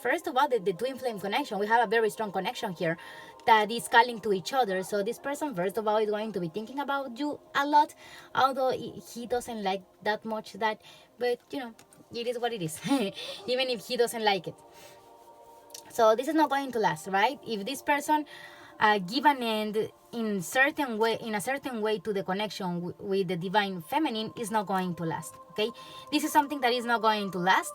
first of all, the twin flame connection, we have a very strong connection here that is calling to each other. So this person, first of all, is going to be thinking about you a lot, although he doesn't like that much that, but it is what it is. Even if he doesn't like it, so this is not going to last, right? If this person give an end in a certain way to the connection with the Divine Feminine, is not going to last. Okay, this is something that is not going to last.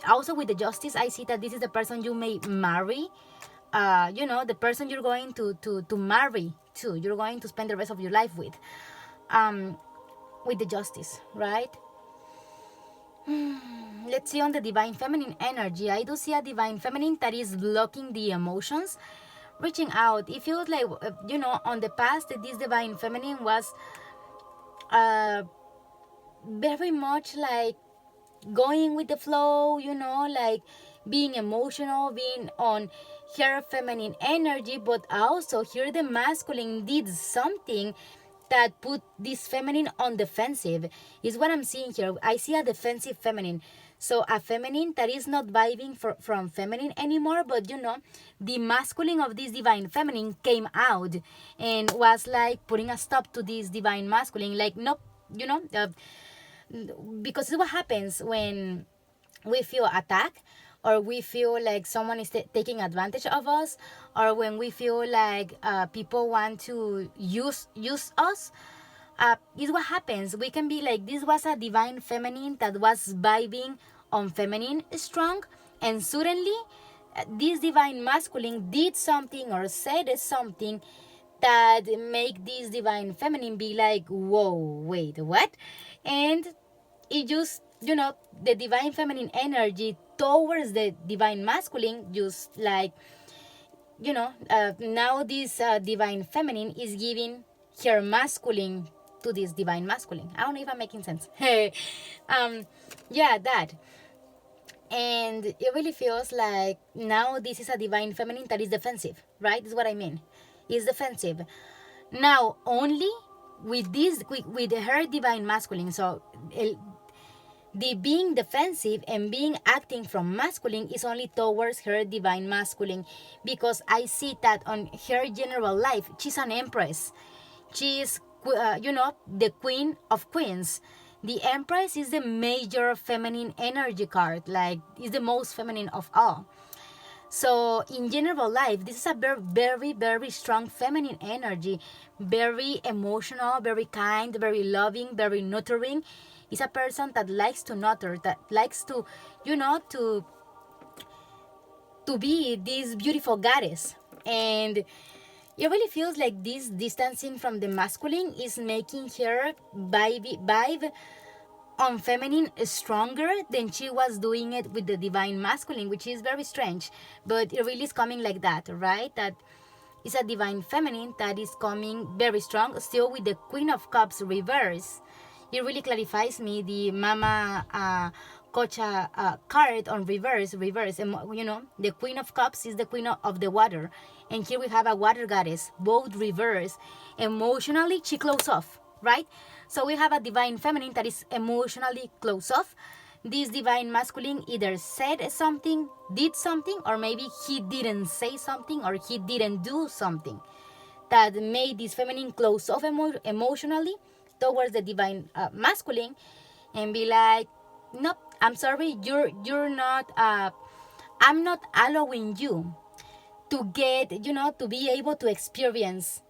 Also with the Justice, I see that this is the person you may marry. The person you're going to marry to, you're going to spend the rest of your life with the Justice, right? Let's see on the Divine Feminine energy. I do see a Divine Feminine that is blocking the emotions, reaching out. It feels like, on the past, this Divine Feminine was very much like going with the flow, like being emotional, being on her feminine energy, but also here the masculine did something that put this feminine on defensive is what I'm seeing here. I see a defensive feminine. So a feminine that is not vibing from feminine anymore, but the masculine of this divine feminine came out and was like putting a stop to this divine masculine. Like, nope, because it's what happens when we feel attacked, or we feel like someone is taking advantage of us, or when we feel like people want to use us. Is what happens. We can be like, this was a divine feminine that was vibing on feminine strong, and suddenly this divine masculine did something or said something that make this divine feminine be like, whoa, wait, what? And it just, the divine feminine energy towards the divine masculine, just like, now this divine feminine is giving her masculine to this divine masculine. I don't know if I'm making sense. Yeah, that. And it really feels like now this is a divine feminine that is defensive, right? Is what I mean. It's defensive. Now, only with this, with her divine masculine, so the being defensive and being acting from masculine is only towards her divine masculine, because I see that on her general life, she's an empress. She is, the queen of queens. The empress is the major feminine energy card, like, is the most feminine of all. So in general life, this is a very, very, very strong feminine energy, very emotional, very kind, very loving, very nurturing. It's a person that likes to nurture, that likes to, to be this beautiful goddess. And it really feels like this distancing from the masculine is making her vibe on feminine stronger than she was doing it with the divine masculine, which is very strange. But it really is coming like that, right? That is a divine feminine that is coming very strong, still with the Queen of Cups reverse. It really clarifies me the Mama Kocha card on reverse. And the Queen of Cups is the Queen of the water, and here we have a water goddess, both reverse. Emotionally, she closed off, right? So we have a divine feminine that is emotionally closed off. This divine masculine either said something, did something, or maybe he didn't say something, or he didn't do something that made this feminine close off emotionally towards the divine masculine, and be like, nope, I'm sorry, you're not, I'm not allowing you to get, to be able to experience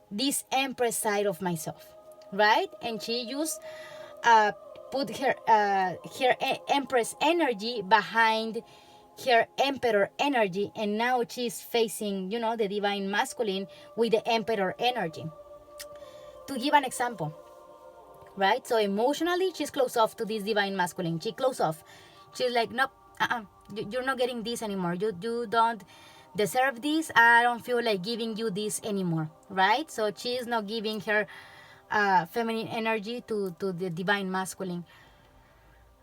this empress side of myself, right? And she just put her empress energy behind her emperor energy, and now she's facing, the divine masculine with the emperor energy. To give an example, right? So emotionally, she's closed off to this divine masculine. She closed off. She's like, nope, you're not getting this anymore. You don't deserve this. I don't feel like giving you this anymore, right? So she is not giving her feminine energy to the divine masculine.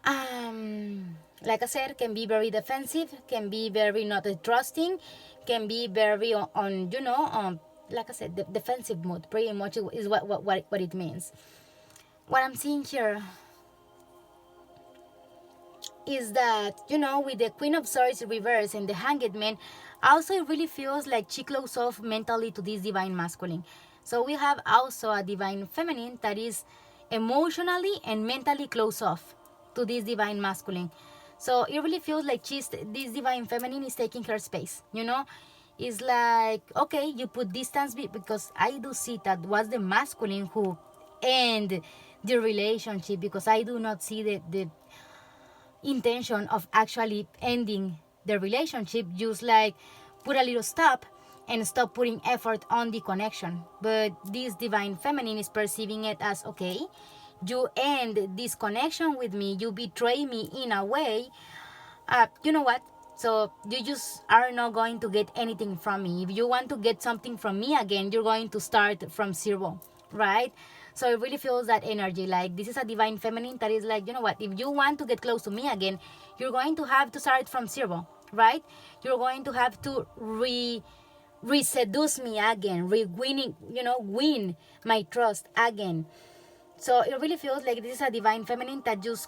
Like I said, can be very defensive, can be very not trusting, can be very on like I said, the defensive mode. Pretty much is what it means. What I'm seeing here is that, with the Queen of Swords reverse and the Hanged Man, also it really feels like she closed off mentally to this divine masculine. So we have also a divine feminine that is emotionally and mentally closed off to this divine masculine. So it really feels like this divine feminine is taking her space, It's like, okay, you put distance, because I do see that was the masculine who end the relationship, because I do not see the intention of actually ending the relationship, just like put a little stop and stop putting effort on the connection. But this divine feminine is perceiving it as, okay, you end this connection with me, you betray me in a way, you know what, so you just are not going to get anything from me. If you want to get something from me again, you're going to start from zero, right? So it really feels that energy, like this is a divine feminine that is like, you know what, if you want to get close to me again, you're going to have to start from zero, right? You're going to have to reseduce me again, winning, win my trust again. So it really feels like this is a divine feminine that just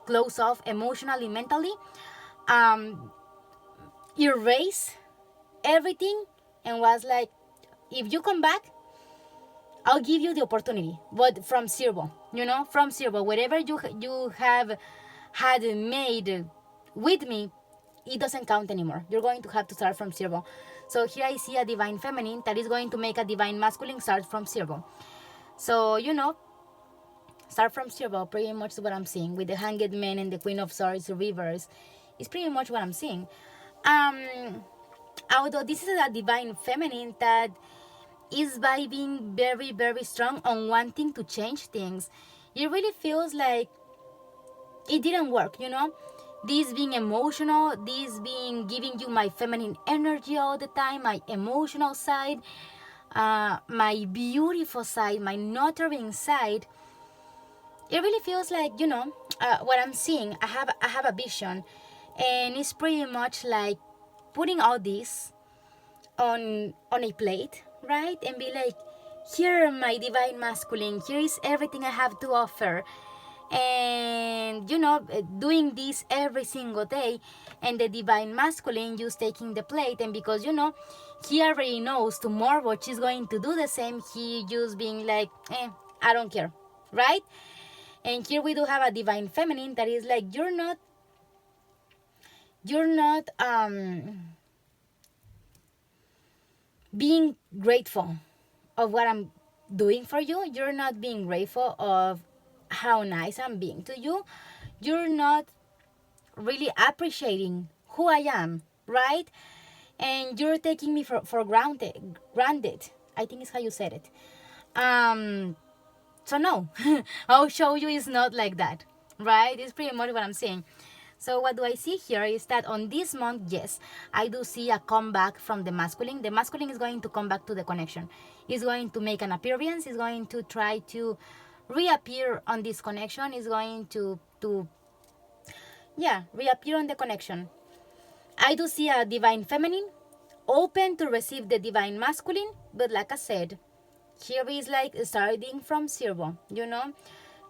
close off emotionally, mentally, erase everything, and was like, if you come back, I'll give you the opportunity, but from zero, from zero. Whatever you have had made with me, it doesn't count anymore. You're going to have to start from zero. So here I see a divine feminine that is going to make a divine masculine start from zero. So, start from zero, pretty much what I'm seeing with the Hanged Man and the Queen of Swords reverse. Is pretty much what I'm seeing. Although this is a divine feminine that is vibing very, very strong on wanting to change things. It really feels like it didn't work, This being emotional, this being giving you my feminine energy all the time, my emotional side, my beautiful side, my nurturing side. It really feels like, what I'm seeing. I have a vision, and it's pretty much like putting all this on a plate, right? And be like, here my divine masculine, here is everything I have to offer. And doing this every single day, and the divine masculine just taking the plate. And because he already knows tomorrow she's going to do the same, he just being like, I don't care, right? And here we do have a divine feminine that is like, you're not being grateful of what I'm doing for you. You're not being grateful of how nice I'm being to you. You're not really appreciating who I am, right? And you're taking me for granted. I think is how you said it. So no, I'll show you it's not like that, right? It's pretty much what I'm saying. So what do I see here is that on this month, yes, I do see a comeback from the masculine. The masculine is going to come back to the connection. He's going to make an appearance. He's going to try to reappear on this connection. He's going to reappear on the connection. I do see a divine feminine open to receive the divine masculine, but like I said, here is like starting from zero,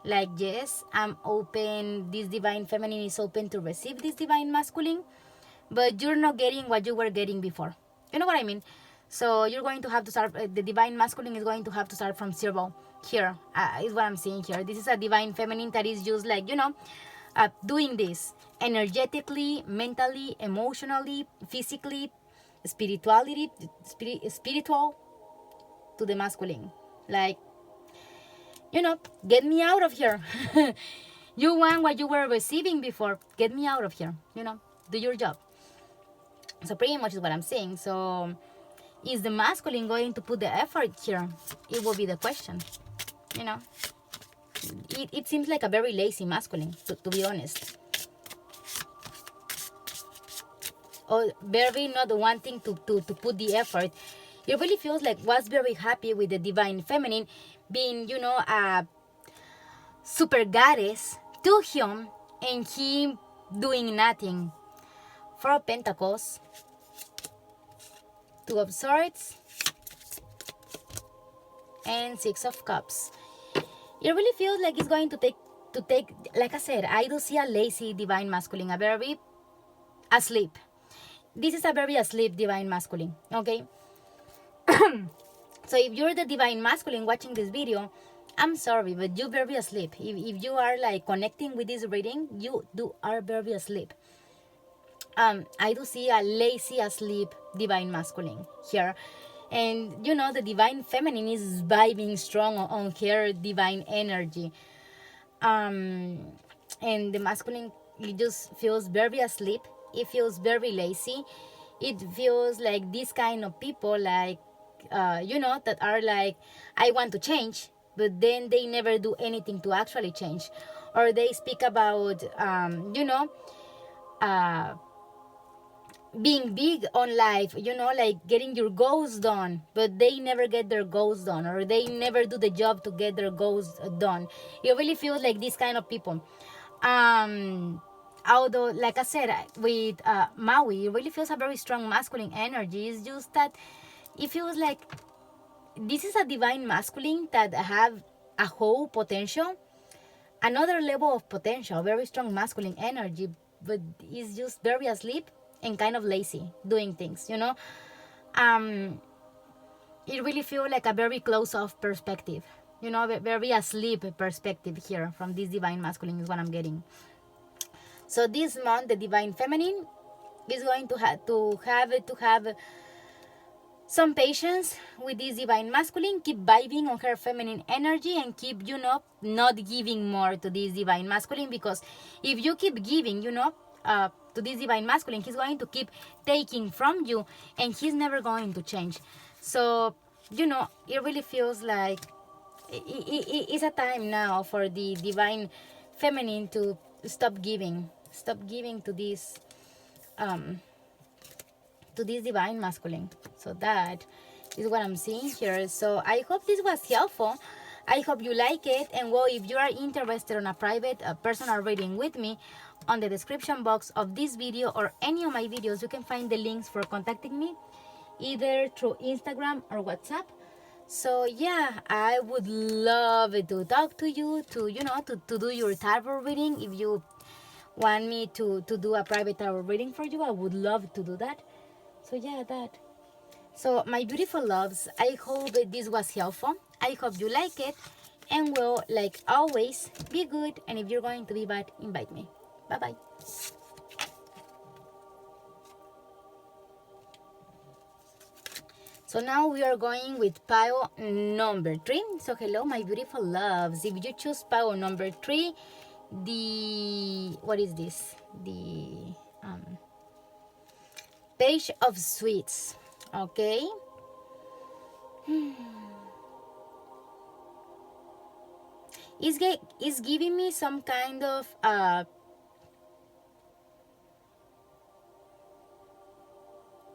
like, yes, I'm open, this divine feminine is open to receive this divine masculine, but you're not getting what you were getting before. You know what I mean? So you're going to have to start, the divine masculine is going to have to start from zero. Here is what I'm seeing here. This is a divine feminine that is just like, doing this energetically, mentally, emotionally, physically, spiritual to the masculine. Like, get me out of here. You want what you were receiving before. Get me out of here. Do your job. So pretty much is what I'm saying. So is the masculine going to put the effort here? It will be the question. It seems like a very lazy masculine, to be honest. Or very not wanting to put the effort. It really feels like was very happy with the divine feminine being, a super goddess to him, and him doing nothing. Four of Pentacles, Two of Swords, and Six of Cups. It really feels like it's going to take, like I said, I do see a lazy divine masculine, a very asleep. This is a very asleep divine masculine, okay? So if you're the divine masculine watching this video, I'm sorry, but you're very asleep. If you are like connecting with this reading, you are very asleep. I do see a lazy asleep divine masculine here. And the divine feminine is vibing strong on her divine energy. And the masculine, it just feels very asleep. It feels very lazy. It feels like this kind of people, like, that are like, I want to change, but then they never do anything to actually change. Or they speak about, being big on life, like getting your goals done, but they never get their goals done, or they never do the job to get their goals done. It really feels like this kind of people. Although, like I said, with Maui, it really feels a very strong masculine energy. It's just that it feels like this is a divine masculine that have a whole potential, another level of potential, very strong masculine energy, but is just very asleep and kind of lazy doing things, you know. It really feels like a very close-off perspective, you know, very asleep perspective here from this divine masculine is what I'm getting. So this month, the divine feminine is going to have some patience with this divine masculine. Keep vibing on her feminine energy and keep, you know, not giving more to this divine masculine, because if you keep giving, you know, to this divine masculine, he's going to keep taking from you and he's never going to change. So, you know, it really feels like it's a time now for the divine feminine to stop giving to this divine masculine. So that is what I'm seeing here. So I hope this was helpful. I hope you like it. And well, if you are interested in a private personal reading with me, on the description box of this video or any of my videos, you can find the links for contacting me either through Instagram or WhatsApp. So yeah, I would love to talk to you, to, you know, to do your tarot reading. If you want me to do a private tarot reading for you, I would love to do that. So yeah, that. So my beautiful loves, I hope this was helpful. I hope you like it. And well, like always, be good. And if you're going to be bad, invite me. Bye-bye. So now we are going with pile number 3. So hello, my beautiful loves. If you choose pile number 3, what is this? The Page of Sweets. Okay. It's giving me some kind of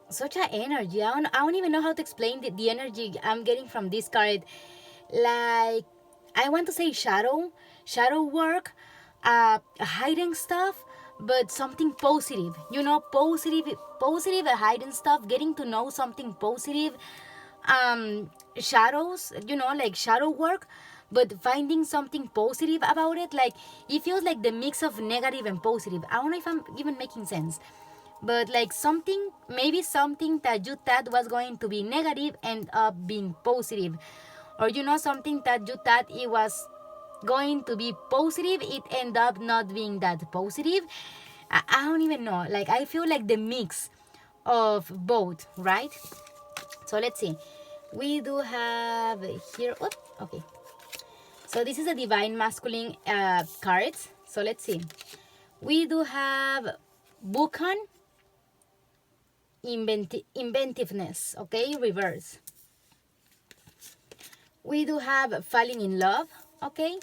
such an energy. I don't even know how to explain the energy I'm getting from this card. Like, I want to say shadow work, hiding stuff, but something positive, you know, positive hiding stuff, getting to know something positive, shadows, you know, like shadow work, but finding something positive about it. Like, it feels like the mix of negative and positive. I don't know if I'm even making sense, but like maybe something that you thought was going to be negative end up being positive, or, you know, something that you thought it was going to be positive, it end up not being that positive. I don't even know, like, I feel like the mix of both, right? So let's see, we do have here, okay, so this is a divine masculine cards. So let's see, we do have Buchan, inventiveness, okay, reverse. We do have falling in love, okay.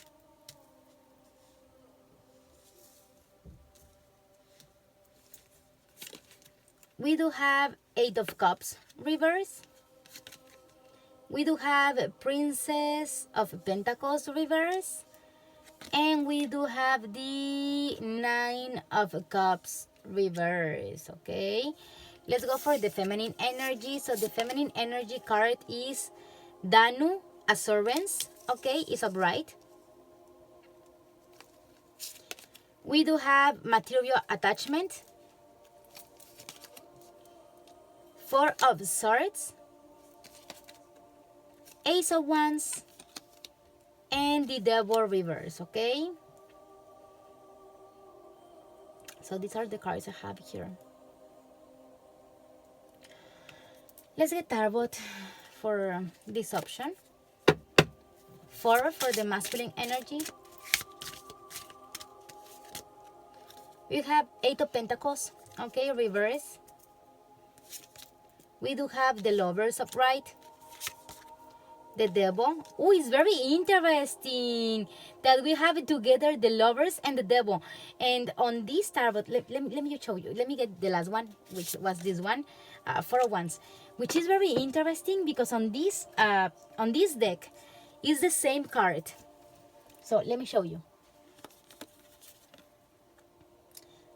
We do have 8 of Cups, reverse. We do have Princess of Pentacles, reverse. And we do have the 9 of Cups, reverse, okay. Let's go for the feminine energy. So the feminine energy card is Danu, Assurance, okay, is upright. We do have Material Attachment, 4 of Swords, Ace of Wands, and the Devil reverse, okay. So these are the cards I have here. Let's get tarot for this option. 4 for the masculine energy. We have 8 of Pentacles, okay, reverse. We do have the Lovers upright, the Devil. Oh, it's very interesting that we have together the Lovers and the Devil. And on this tarot, let me show you. Let me get the last one, which was this one, 4 of Wands, which is very interesting because on this deck is the same card. So let me show you.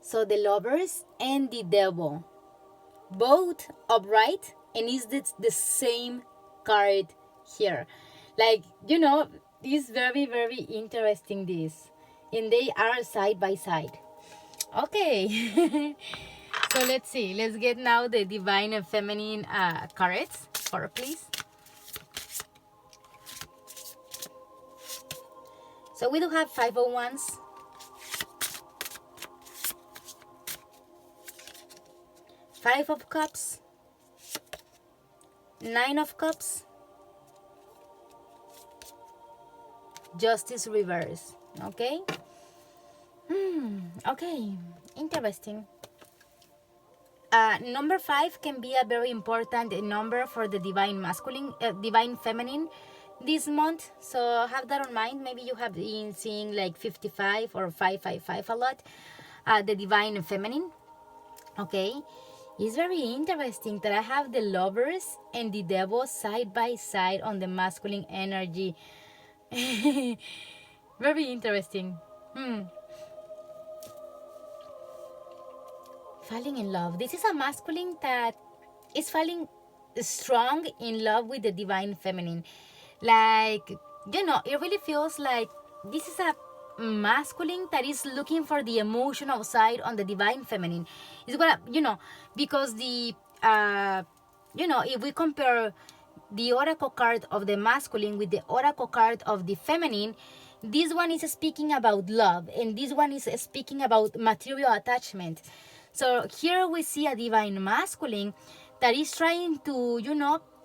So the Lovers and the Devil. both upright, and is the same card here. Like, it's very, very interesting this. And they are side by side. Okay. So let's see. Let's get now the divine and feminine cards. For please. So we do have 501s, 5 of Cups, 9 of Cups, Justice reverse. Okay. Okay. Interesting. Number 5 can be a very important number for the divine masculine, divine feminine this month. So have that on mind. Maybe you have been seeing like 55 or 555 a lot. The divine feminine. Okay. It's very interesting that I have the Lovers and the Devil side by side on the masculine energy. Very interesting. Falling in love. This is a masculine that is falling strong in love with the divine feminine. Like, it really feels like this is a masculine that is looking for the emotional side on the divine feminine. It's gonna, because if we compare the oracle card of the masculine with the oracle card of the feminine, this one is speaking about love and this one is speaking about material attachment. So here we see a divine masculine that is trying to,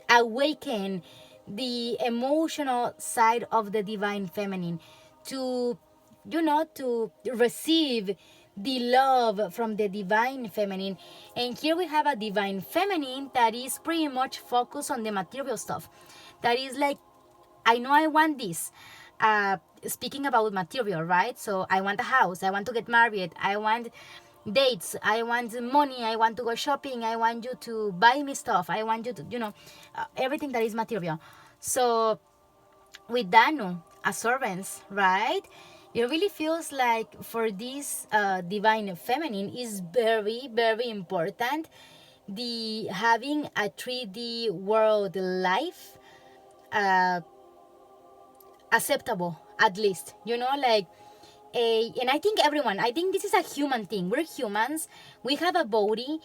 awaken the emotional side of the divine feminine, to receive the love from the divine feminine. And here we have a divine feminine that is pretty much focused on the material stuff. That is like, I know I want this. Speaking about material, right? So I want a house, I want to get married, I want dates, I want money, I want to go shopping, I want you to buy me stuff, I want you to, everything that is material. So with Danu, a servants, right? It really feels like for this divine feminine is very, very important. The having a 3D world life acceptable, at least, like and I think this is a human thing. We're humans, we have a body,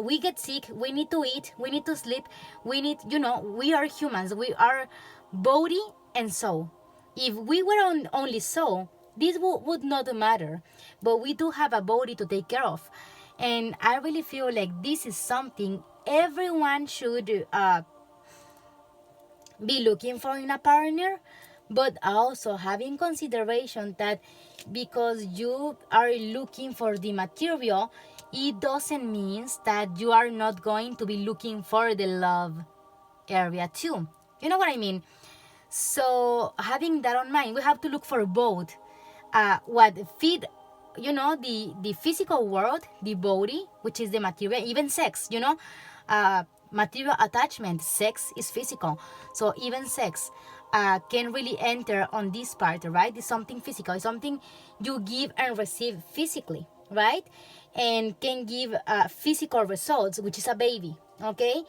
we get sick, we need to eat, we need to sleep, we need, we are humans, we are body and soul. If we were only soul, this would not matter, but we do have a body to take care of. And I really feel like this is something everyone should be looking for in a partner, but also having consideration that because you are looking for the material, it doesn't mean that you are not going to be looking for the love area too. You know what I mean? So having that on mind, we have to look for both. What fit, the physical world, the body, which is the material, even sex, material attachment, sex is physical. So even sex can really enter on this part, right? It's something physical, it's something you give and receive physically, right? And can give physical results, which is a baby, okay?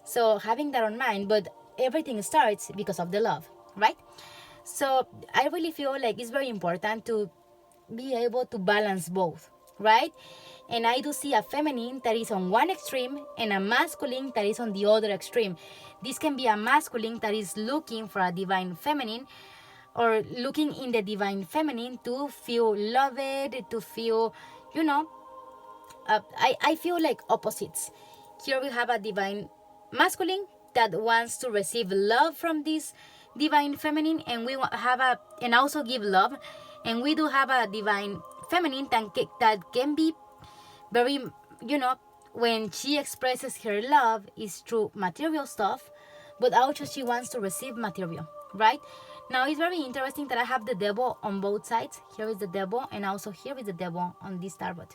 So having that on mind, but everything starts because of the love, right? So I really feel like it's very important to be able to balance both, right? And I do see a feminine that is on one extreme and a masculine that is on the other extreme. This can be a masculine that is looking for a divine feminine, or looking in the divine feminine to feel loved, to feel, I feel like opposites. Here we have a divine masculine that wants to receive love from this divine feminine, and we have and also give love. And we do have a divine feminine that can be very, when she expresses her love is through material stuff, but also she wants to receive material, right? Now it's very interesting that I have the devil on both sides. Here is the devil, and also here is the devil on this tarot.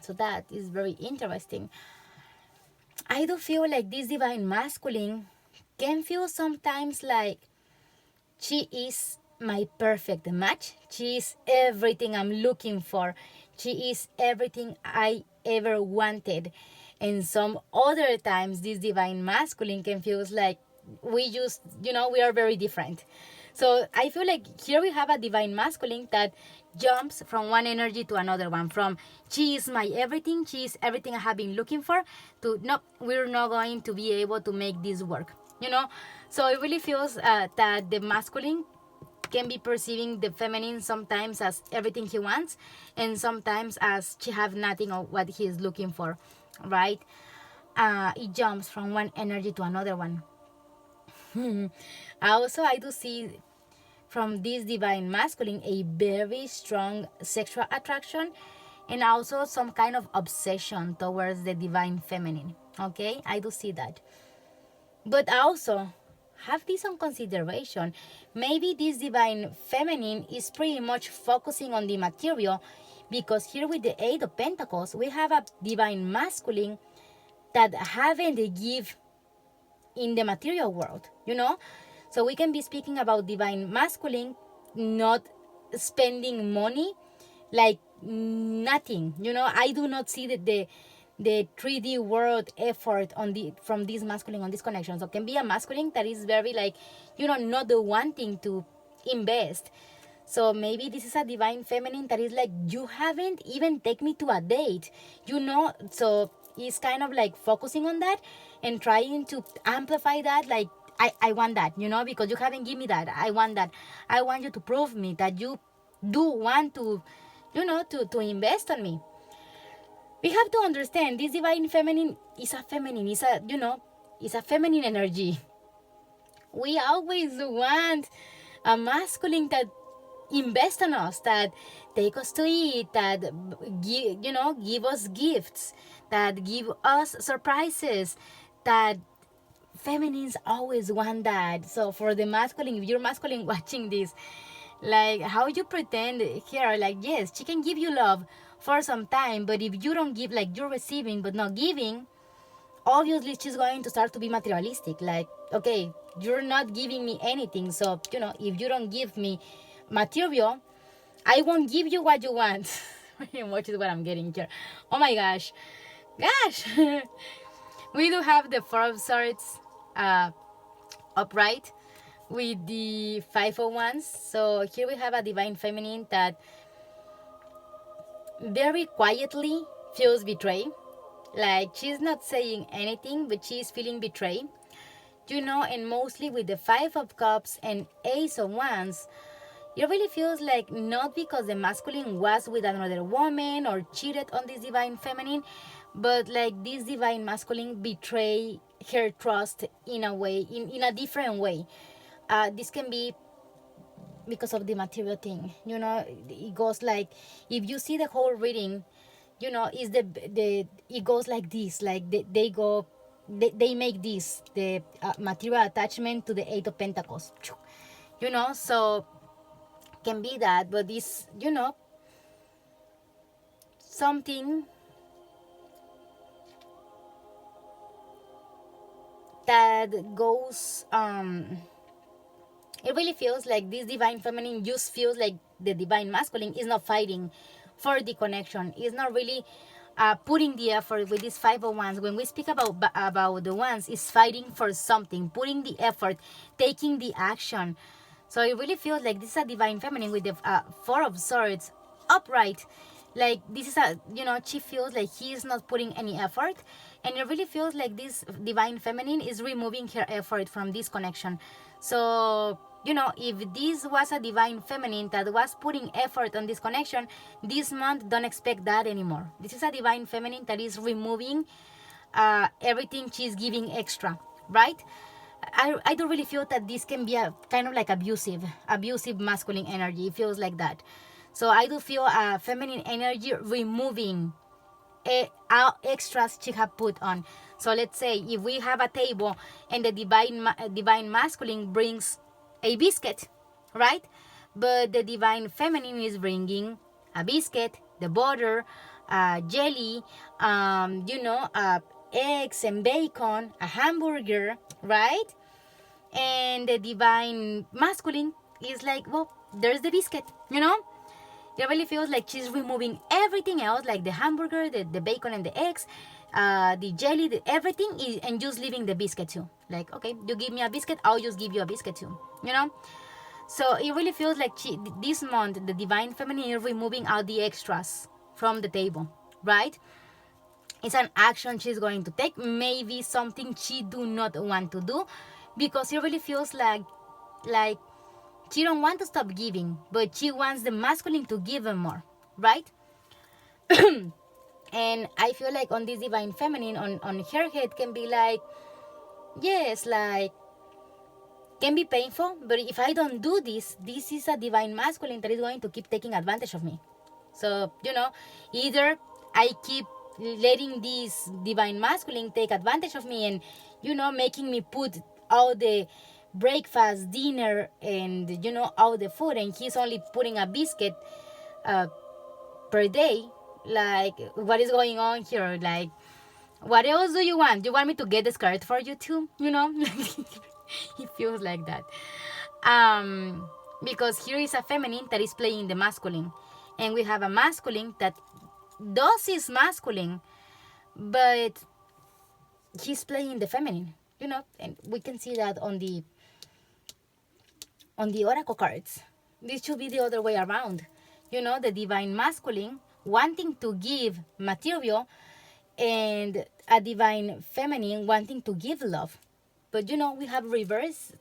So that is very interesting. I do feel like this divine masculine can feel sometimes like she is my perfect match. She is everything I'm looking for. She is everything I ever wanted. And some other times this divine masculine can feel like we just, we are very different. So I feel like here we have a divine masculine that jumps from one energy to another one, from she is my everything, she is everything I have been looking for, to no, we're not going to be able to make this work, so it really feels that the masculine can be perceiving the feminine sometimes as everything he wants, and sometimes as she have nothing of what he is looking for, right? It jumps from one energy to another one. Also, I do see from this divine masculine a very strong sexual attraction, and also some kind of obsession towards the divine feminine. Okay, I do see that. But also, have this on consideration. Maybe this divine feminine is pretty much focusing on the material, because here with the Eight of Pentacles, we have a divine masculine that haven't give in the material world, So we can be speaking about divine masculine not spending money like nothing, I do not see that the 3D world effort on the from this masculine on this connection. So can be a masculine that is very like, not the wanting to invest. So maybe this is a divine feminine that is like, you haven't even take me to a date, so it's kind of like focusing on that and trying to amplify that, like I want that, because you haven't given me that. I want that. I want you to prove me that you do want to, to invest on me. We have to understand this divine feminine is a feminine, is a feminine energy. We always want a masculine that invest on us, that take us to eat, that give us gifts, that give us surprises, that feminines always want that. So for the masculine, if you're masculine watching this, like how you pretend here, like yes, she can give you love for some time, but if you don't give, like you're receiving but not giving, obviously she's going to start to be materialistic. Like, okay, you're not giving me anything, so if you don't give me material, I won't give you what you want. Pretty much is what I'm getting here. Oh my gosh. We do have the Four of Swords upright with the Five of Wands. So here we have a divine feminine that very quietly feels betrayed. Like she's not saying anything, but she's feeling betrayed. And mostly with the Five of Cups and Ace of Wands, it really feels like not because the masculine was with another woman or cheated on this divine feminine, but like this divine masculine betray her trust in a way, in a different way. This can be because of the material thing. It goes like, if you see the whole reading, is the it goes like this, like they make this the material attachment to the Eight of Pentacles, so can be that. But this, something that goes it really feels like this divine feminine just feels like the divine masculine is not fighting for the connection, is not really putting the effort with this Five of Wands. When we speak about the Wands, is fighting for something, putting the effort, taking the action. So it really feels like this is a divine feminine with the Four of Swords upright. Like this is a, she feels like he is not putting any effort. And it really feels like this divine feminine is removing her effort from this connection. So, if this was a divine feminine that was putting effort on this connection, this month don't expect that anymore. This is a divine feminine that is removing everything she's giving extra, right? I don't really feel that this can be a kind of like abusive masculine energy. It feels like that. So I do feel a feminine energy removing extras she have put on. So let's say if we have a table and the divine masculine brings a biscuit, right? But the divine feminine is bringing a biscuit, the butter, jelly, eggs and bacon, a hamburger, right? And the divine masculine is like, well, there's the biscuit, It really feels like she's removing everything else, like the hamburger, the bacon and the eggs. the jelly, everything is, and just leaving the biscuit too. Like, okay, you give me a biscuit, I'll just give you a biscuit too, you know. So it really feels like this month the divine feminine is removing all the extras from the table, right? It's an action she's going to take, maybe something she do not want to do, because it really feels like she don't want to stop giving, but she wants the masculine to give her more, right? And I feel like on this divine feminine, on her head can be like, yes, like, can be painful, but if I don't do this, this is a divine masculine that is going to keep taking advantage of me. So, you know, either I keep letting this divine masculine take advantage of me and, you know, making me put all the breakfast, dinner, and, you know, all the food, and he's only putting a biscuit per day. Like, what is going on here? Like, what else do you want? Do you want me to get the skirt for you too? You know? It feels like that. Because here is a feminine that is playing the masculine. And we have a masculine that does his masculine, but he's playing the feminine, you know? And we can see that on the oracle cards. This should be the other way around. You know, the divine masculine wanting to give material, and a divine feminine wanting to give love. But you know, we have reverse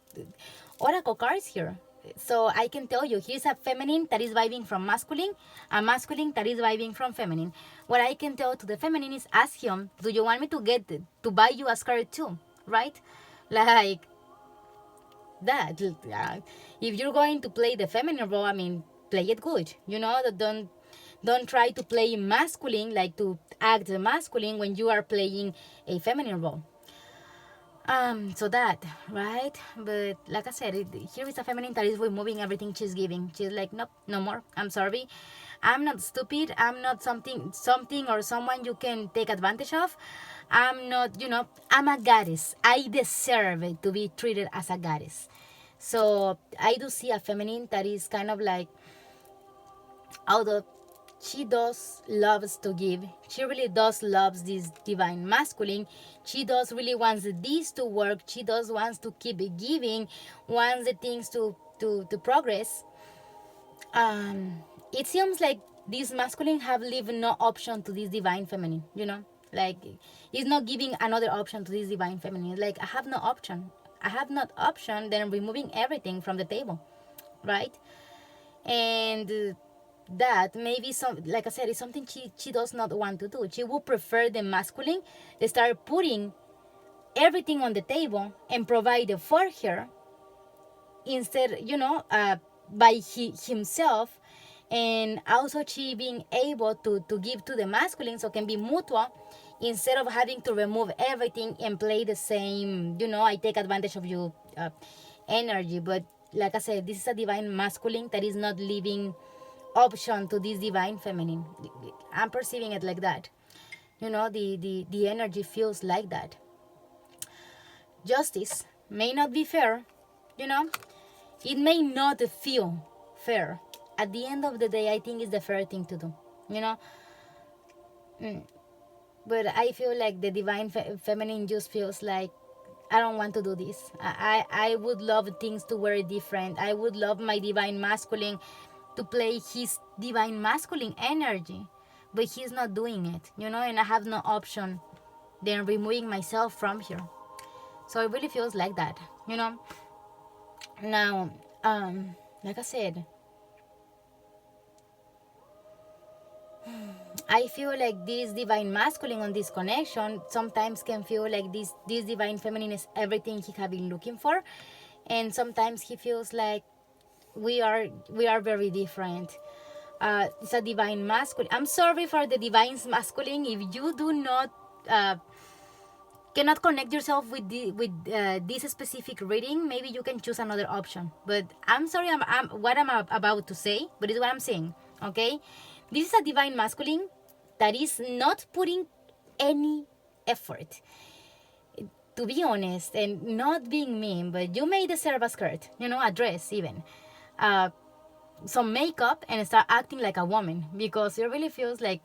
oracle cards here. So I can tell you, here's a feminine that is vibing from masculine, a masculine that is vibing from feminine. What I can tell to the feminine is, ask him, do you want me to buy you a skirt too? Right? Like that. If you're going to play the feminine role, I mean, play it good. You know, don't try to play masculine, like to act masculine when you are playing a feminine role. So that, right? But like I said, here is a feminine that is removing everything she's giving. She's like, nope, no more. I'm sorry. I'm not stupid. I'm not something or someone you can take advantage of. I'm not, you know, I'm a goddess. I deserve to be treated as a goddess. So I do see a feminine that is kind of like, although she does loves to give, she really does loves this divine masculine, she does really wants this to work, she does wants to keep giving, wants the things to progress. It seems like this masculine have leave no option to this divine feminine, you know, like it's not giving another option to this divine feminine. Like, I have no option, then removing everything from the table, right? And that maybe some, like I said, is something she does not want to do. She would prefer the masculine start putting everything on the table and provide it for her, instead, you know, by himself, and also she being able to give to the masculine, so can be mutual, instead of having to remove everything and play the same, you know, I take advantage of you energy. But like I said, this is a divine masculine that is not leaving option to this divine feminine. I'm perceiving it like that. You know, the energy feels like that. Justice may not be fair, you know. It may not feel fair. At the end of the day, I think it's the fair thing to do, you know. But I feel like the divine feminine just feels like, I don't want to do this. I would love things to work different. I would love my divine masculine to play his divine masculine energy, but he's not doing it, you know, and I have no option than removing myself from here. So it really feels like that, you know. Now, like I said, I feel like this divine masculine on this connection sometimes can feel like this divine feminine is everything he have been looking for, and sometimes he feels like we are very different. It's a divine masculine. I'm sorry for the divine masculine. If you do not cannot connect yourself with this specific reading, maybe you can choose another option. But I'm sorry, I'm what I'm about to say, but it's what I'm saying. Okay, this is a divine masculine that is not putting any effort. To be honest, and not being mean, but you may deserve a skirt, you know, a dress even. Some makeup and start acting like a woman, because it really feels like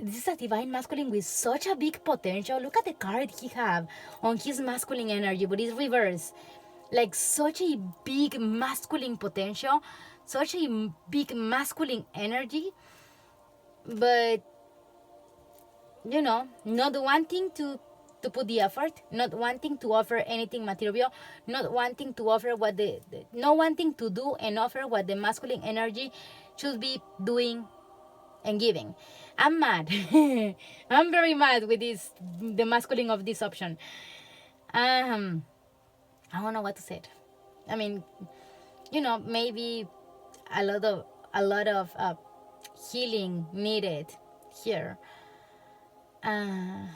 this is a divine masculine with such a big potential. Look at the card he have on his masculine energy, but it's reverse. Like such a big masculine potential, such a big masculine energy, but not wanting to put the effort, not wanting to offer anything material, not wanting to offer what not wanting to do and offer what the masculine energy should be doing and giving. I'm mad. I'm very mad with the masculine of this option. I don't know what to say. I mean, maybe a lot of healing needed here. I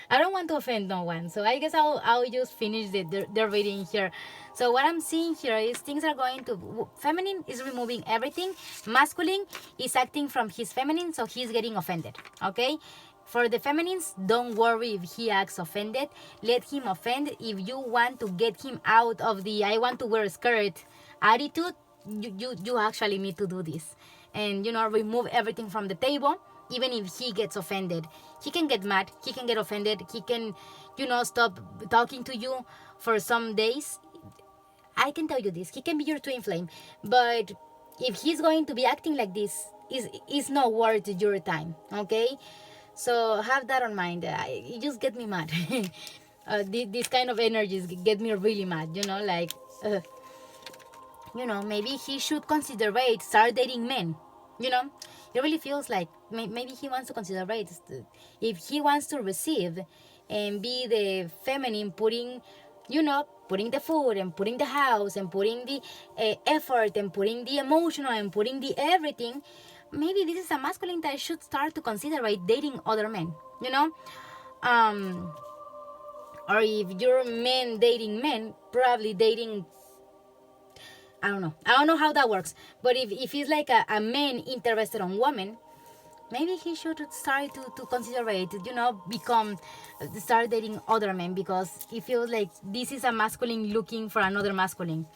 don't want to offend no one, so I guess I'll just finish the reading here. So what I'm seeing here is things are going to, feminine is removing everything, masculine is acting from his feminine, so he's getting offended. Okay, for the feminines, don't worry if he acts offended. Let him offend. If you want to get him out of the I want to wear a skirt attitude, you actually need to do this, and remove everything from the table. Even if he gets offended, he can get mad, he can get offended, he can stop talking to you for some days. I can tell you this, he can be your twin flame, but if he's going to be acting like this, is not worth your time. Okay, so have that on mind. It just get me mad. These kind of energies get me really mad, like maybe he should consider start dating men. It really feels like maybe he wants to consider if he wants to receive and be the feminine, putting the food and putting the house and putting the effort and putting the emotional and putting the everything. Maybe this is a masculine that should start to consider dating other men. Or if you're men dating men, probably dating, I don't know how that works. But if he's like a man interested on women, maybe he should start to consider start dating other men, because he feels like this is a masculine looking for another masculine.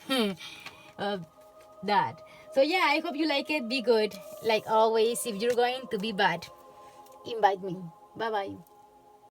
That. So yeah, I hope you like it. Be good. Like always, if you're going to be bad, invite me. Bye bye.